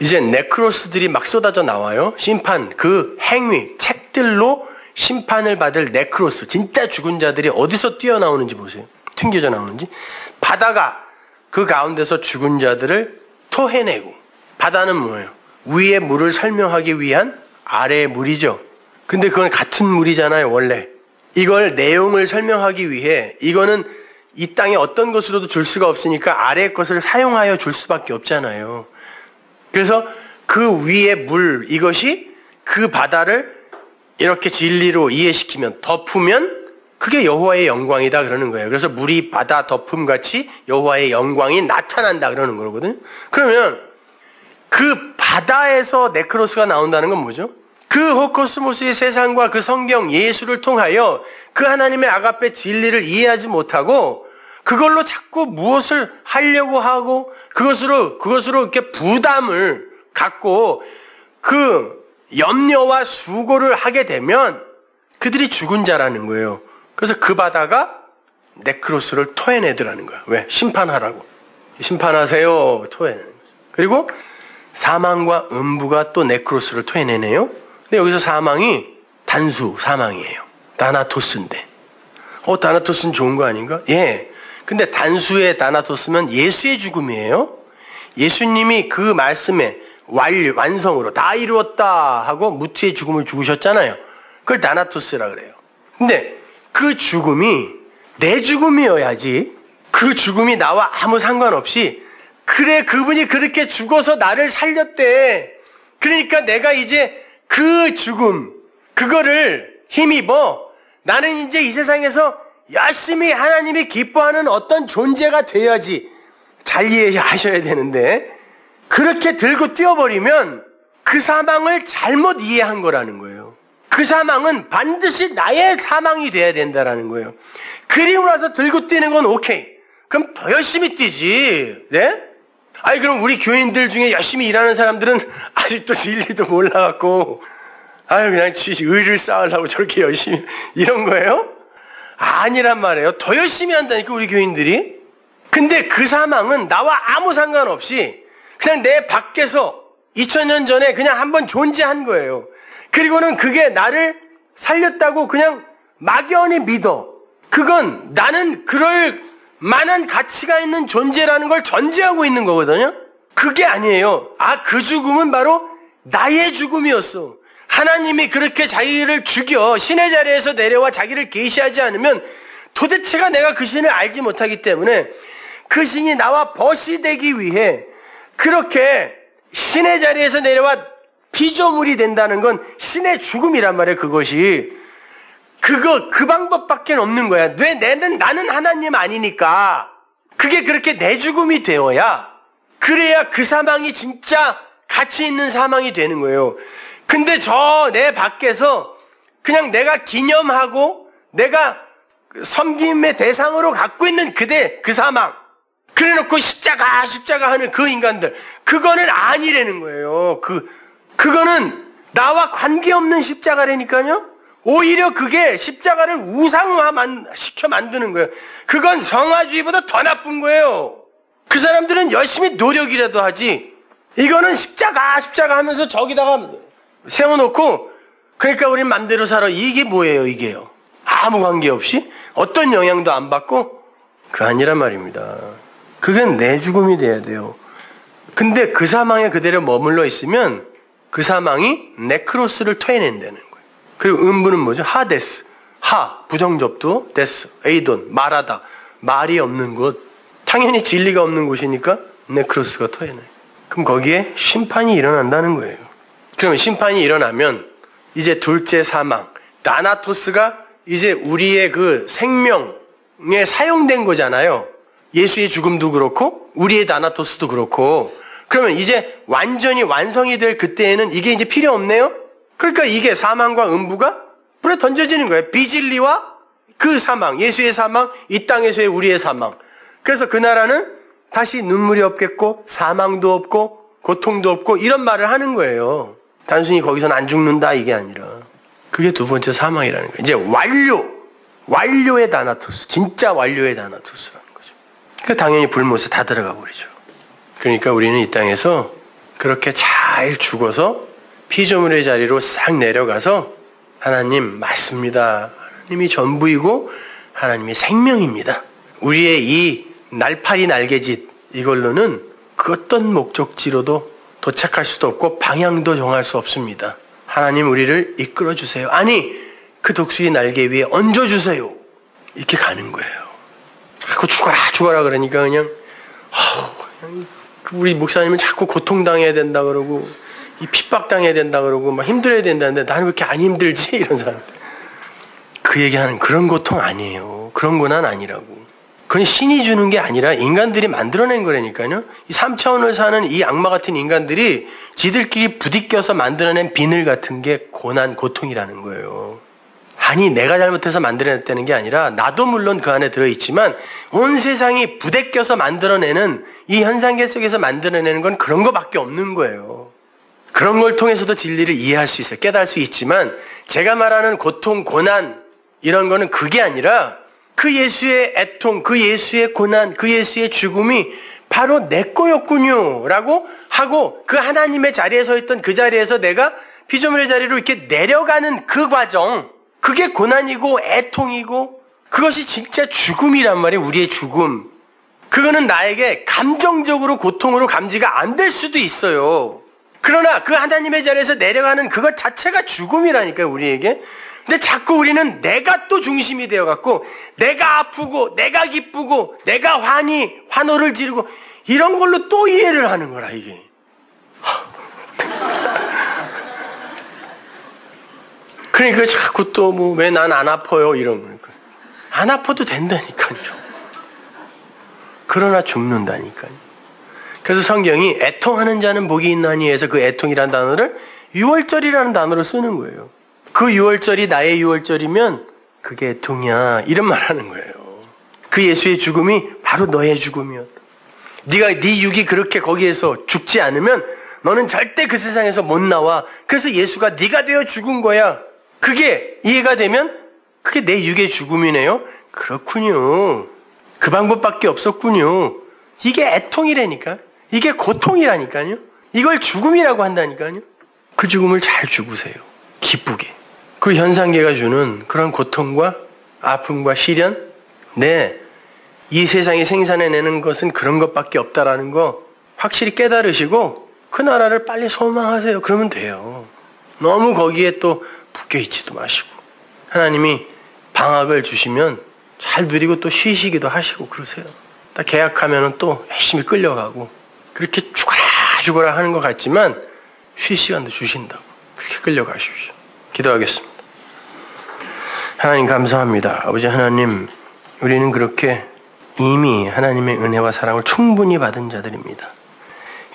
이제 네크로스들이 막 쏟아져 나와요. 심판, 그 행위, 책들로 심판을 받을 네크로스, 진짜 죽은 자들이 어디서 뛰어나오는지 보세요. 튕겨져 나오는지. 바다가 그 가운데서 죽은 자들을 토해내고. 바다는 뭐예요? 위의 물을 설명하기 위한 아래의 물이죠. 근데 그건 같은 물이잖아요 원래. 이걸 내용을 설명하기 위해 이거는 이 땅에 어떤 것으로도 줄 수가 없으니까 아래의 것을 사용하여 줄 수밖에 없잖아요. 그래서 그 위의 물, 이것이 그 바다를 이렇게 진리로 이해시키면, 덮으면 그게 여호와의 영광이다 그러는 거예요. 그래서 물이 바다 덮음같이 여호와의 영광이 나타난다 그러는 거거든요. 그러면 그 바다에서 네크로스가 나온다는 건 뭐죠? 그 호코스모스의 세상과 그 성경 예수를 통하여 그 하나님의 아가페 진리를 이해하지 못하고 그걸로 자꾸 무엇을 하려고 하고 그것으로 이렇게 부담을 갖고 그 염려와 수고를 하게 되면 그들이 죽은 자라는 거예요. 그래서 그 바다가 네크로스를 토해내더라는 거야. 왜? 심판하라고. 심판하세요. 토해내는 거죠. 그리고 사망과 음부가 또 네크로스를 토해내네요. 근데 여기서 사망이 단수 사망이에요. 다나토스인데. 다나토스는 좋은 거 아닌가? 예. 근데 단수의 다나토스면 예수의 죽음이에요. 예수님이 그 말씀의 완성으로 다 이루었다 하고 무트의 죽음을 죽으셨잖아요. 그걸 다나토스라 그래요. 근데 그 죽음이 내 죽음이어야지. 그 죽음이 나와 아무 상관없이 그래 그분이 그렇게 죽어서 나를 살렸대. 그러니까 내가 이제 그 죽음 그거를 힘입어 나는 이제 이 세상에서 열심히 하나님이 기뻐하는 어떤 존재가 돼야지. 잘 이해하셔야 되는데 그렇게 들고 뛰어버리면 그 사망을 잘못 이해한 거라는 거예요. 그 사망은 반드시 나의 사망이 돼야 된다라는 거예요. 그리고 나서 들고 뛰는 건 오케이. 그럼 더 열심히 뛰지. 네? 그럼 우리 교인들 중에 열심히 일하는 사람들은 아직도 진리도 몰라갖고 그냥 의를 쌓으려고 저렇게 열심히 이런 거예요? 아니란 말이에요. 더 열심히 한다니까 우리 교인들이. 근데 그 사망은 나와 아무 상관없이 그냥 내 밖에서 2000년 전에 그냥 한번 존재한 거예요. 그리고는 그게 나를 살렸다고 그냥 막연히 믿어. 그건 나는 그럴 만한 가치가 있는 존재라는 걸 전제하고 있는 거거든요. 그게 아니에요. 그 죽음은 바로 나의 죽음이었어. 하나님이 그렇게 자기를 죽여 신의 자리에서 내려와 자기를 계시하지 않으면 도대체가 내가 그 신을 알지 못하기 때문에 그 신이 나와 벗이 되기 위해 그렇게 신의 자리에서 내려와 피조물이 된다는 건 신의 죽음이란 말이에요. 그것이 그 방법밖에 없는 거야. 왜? 나는 하나님 아니니까. 그게 그렇게 내 죽음이 되어야 그래야 그 사망이 진짜 가치 있는 사망이 되는 거예요. 근데 저 내 밖에서 그냥 내가 기념하고 내가 섬김의 대상으로 갖고 있는 그 사망 그래놓고 십자가 하는 그 인간들 그거는 아니라는 거예요. 그거는 나와 관계없는 십자가라니까요. 오히려 그게 십자가를 우상화시켜 만드는 거예요. 그건 성화주의보다 더 나쁜 거예요. 그 사람들은 열심히 노력이라도 하지. 이거는 십자가 하면서 저기다가 세워놓고 그러니까 우린 맘대로 살아. 이게 뭐예요 이게요. 아무 관계없이 어떤 영향도 안 받고 그 아니란 말입니다. 그건 내 죽음이 돼야 돼요. 근데 그 사망에 그대로 머물러 있으면 그 사망이 네크로스를 토해낸다는 거예요. 그리고 음부는 뭐죠? 하데스. 부정접두, 데스, 에이돈, 말하다. 말이 없는 곳. 당연히 진리가 없는 곳이니까 네크로스가 토해내요. 그럼 거기에 심판이 일어난다는 거예요. 그러면 심판이 일어나면 이제 둘째 사망, 다나토스가 이제 우리의 그 생명, 사용된 거잖아요. 예수의 죽음도 그렇고 우리의 다나토스도 그렇고. 그러면 이제 완전히 완성이 될 그때에는 이게 이제 필요 없네요. 그러니까 이게 사망과 음부가 불에 던져지는 거예요. 비진리와 그 사망, 예수의 사망, 이 땅에서의 우리의 사망. 그래서 그 나라는 다시 눈물이 없겠고 사망도 없고 고통도 없고 이런 말을 하는 거예요. 단순히 거기서는 안 죽는다 이게 아니라. 그게 두 번째 사망이라는 거예요. 이제 완료의 다나토스, 진짜 완료의 다나토스라는 거죠. 그 당연히 불못에 다 들어가 버리죠. 그러니까 우리는 이 땅에서 그렇게 잘 죽어서 피조물의 자리로 싹 내려가서 하나님 맞습니다. 하나님이 전부이고 하나님이 생명입니다. 우리의 이 날파리 날개짓 이걸로는 그 어떤 목적지로도 도착할 수도 없고 방향도 정할 수 없습니다. 하나님 우리를 이끌어 주세요. 아니 그 독수리 날개 위에 얹어주세요. 이렇게 가는 거예요. 자꾸 죽어라 그러니까 그냥 우리 목사님은 자꾸 고통당해야 된다 그러고 이 핍박당해야 된다 그러고 막 힘들어야 된다는데 나는 왜 이렇게 안 힘들지? 이런 사람들. 그 얘기하는 그런 고통 아니에요. 그런 고난 아니라고. 그건 신이 주는 게 아니라 인간들이 만들어낸 거라니까요. 이 3차원을 사는 이 악마 같은 인간들이 지들끼리 부딪혀서 만들어낸 비늘 같은 게 고난, 고통이라는 거예요. 아니 내가 잘못해서 만들어냈다는 게 아니라 나도 물론 그 안에 들어있지만 온 세상이 부대껴서 만들어내는 이 현상계 속에서 만들어내는 건 그런 거밖에 없는 거예요. 그런 걸 통해서도 진리를 이해할 수 있어요. 깨달을 수 있지만 제가 말하는 고통, 고난 이런 거는 그게 아니라 그 예수의 애통, 그 예수의 고난, 그 예수의 죽음이 바로 내 거였군요 라고 하고 그 하나님의 자리에 서 있던 그 자리에서 내가 피조물의 자리로 이렇게 내려가는 그 과정, 그게 고난이고 애통이고 그것이 진짜 죽음이란 말이에요. 우리의 죽음. 그거는 나에게 감정적으로 고통으로 감지가 안 될 수도 있어요. 그러나 그 하나님의 자리에서 내려가는 그것 자체가 죽음이라니까요, 우리에게. 근데 자꾸 우리는 내가 또 중심이 되어갖고 내가 아프고 내가 기쁘고 내가 환호를 지르고 이런 걸로 또 이해를 하는 거라 이게. 그러니까 자꾸 또 뭐 왜 난 안 아파요 이런 거니까. 안 아파도 된다니까요. 그러나 죽는다니까요. 그래서 성경이 애통하는 자는 복이 있나니 해서 그 애통이라는 단어를 유월절이라는 단어로 쓰는 거예요. 그 유월절이 나의 유월절이면 그게 애통이야 이런 말 하는 거예요. 그 예수의 죽음이 바로 너의 죽음이었다. 네 육이 그렇게 거기에서 죽지 않으면 너는 절대 그 세상에서 못 나와. 그래서 예수가 네가 되어 죽은 거야. 그게 이해가 되면 그게 내 육의 죽음이네요. 그렇군요. 그 방법밖에 없었군요. 이게 애통이라니까. 이게 고통이라니까요. 이걸 죽음이라고 한다니까요. 그 죽음을 잘 죽으세요. 기쁘게. 그 현상계가 주는 그런 고통과 아픔과 시련, 이 세상이 생산해내는 것은 그런 것밖에 없다라는 거 확실히 깨달으시고 그 나라를 빨리 소망하세요. 그러면 돼요. 너무 거기에 또 묶여있지도 마시고 하나님이 방학을 주시면 잘 누리고 또 쉬시기도 하시고 그러세요. 딱 계약하면 또 열심히 끌려가고 그렇게 죽어라 하는 것 같지만 쉴 시간도 주신다고 그렇게 끌려가십시오. 기도하겠습니다. 하나님 감사합니다. 아버지 하나님, 우리는 그렇게 이미 하나님의 은혜와 사랑을 충분히 받은 자들입니다.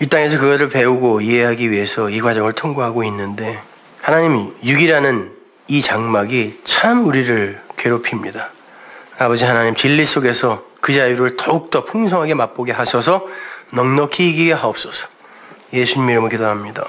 이 땅에서 그것을 배우고 이해하기 위해서 이 과정을 통과하고 있는데 하나님, 육이라는 이 장막이 참 우리를 괴롭힙니다. 아버지 하나님, 진리 속에서 그 자유를 더욱더 풍성하게 맛보게 하셔서 넉넉히 이기게 하옵소서. 예수님 이름으로 기도합니다.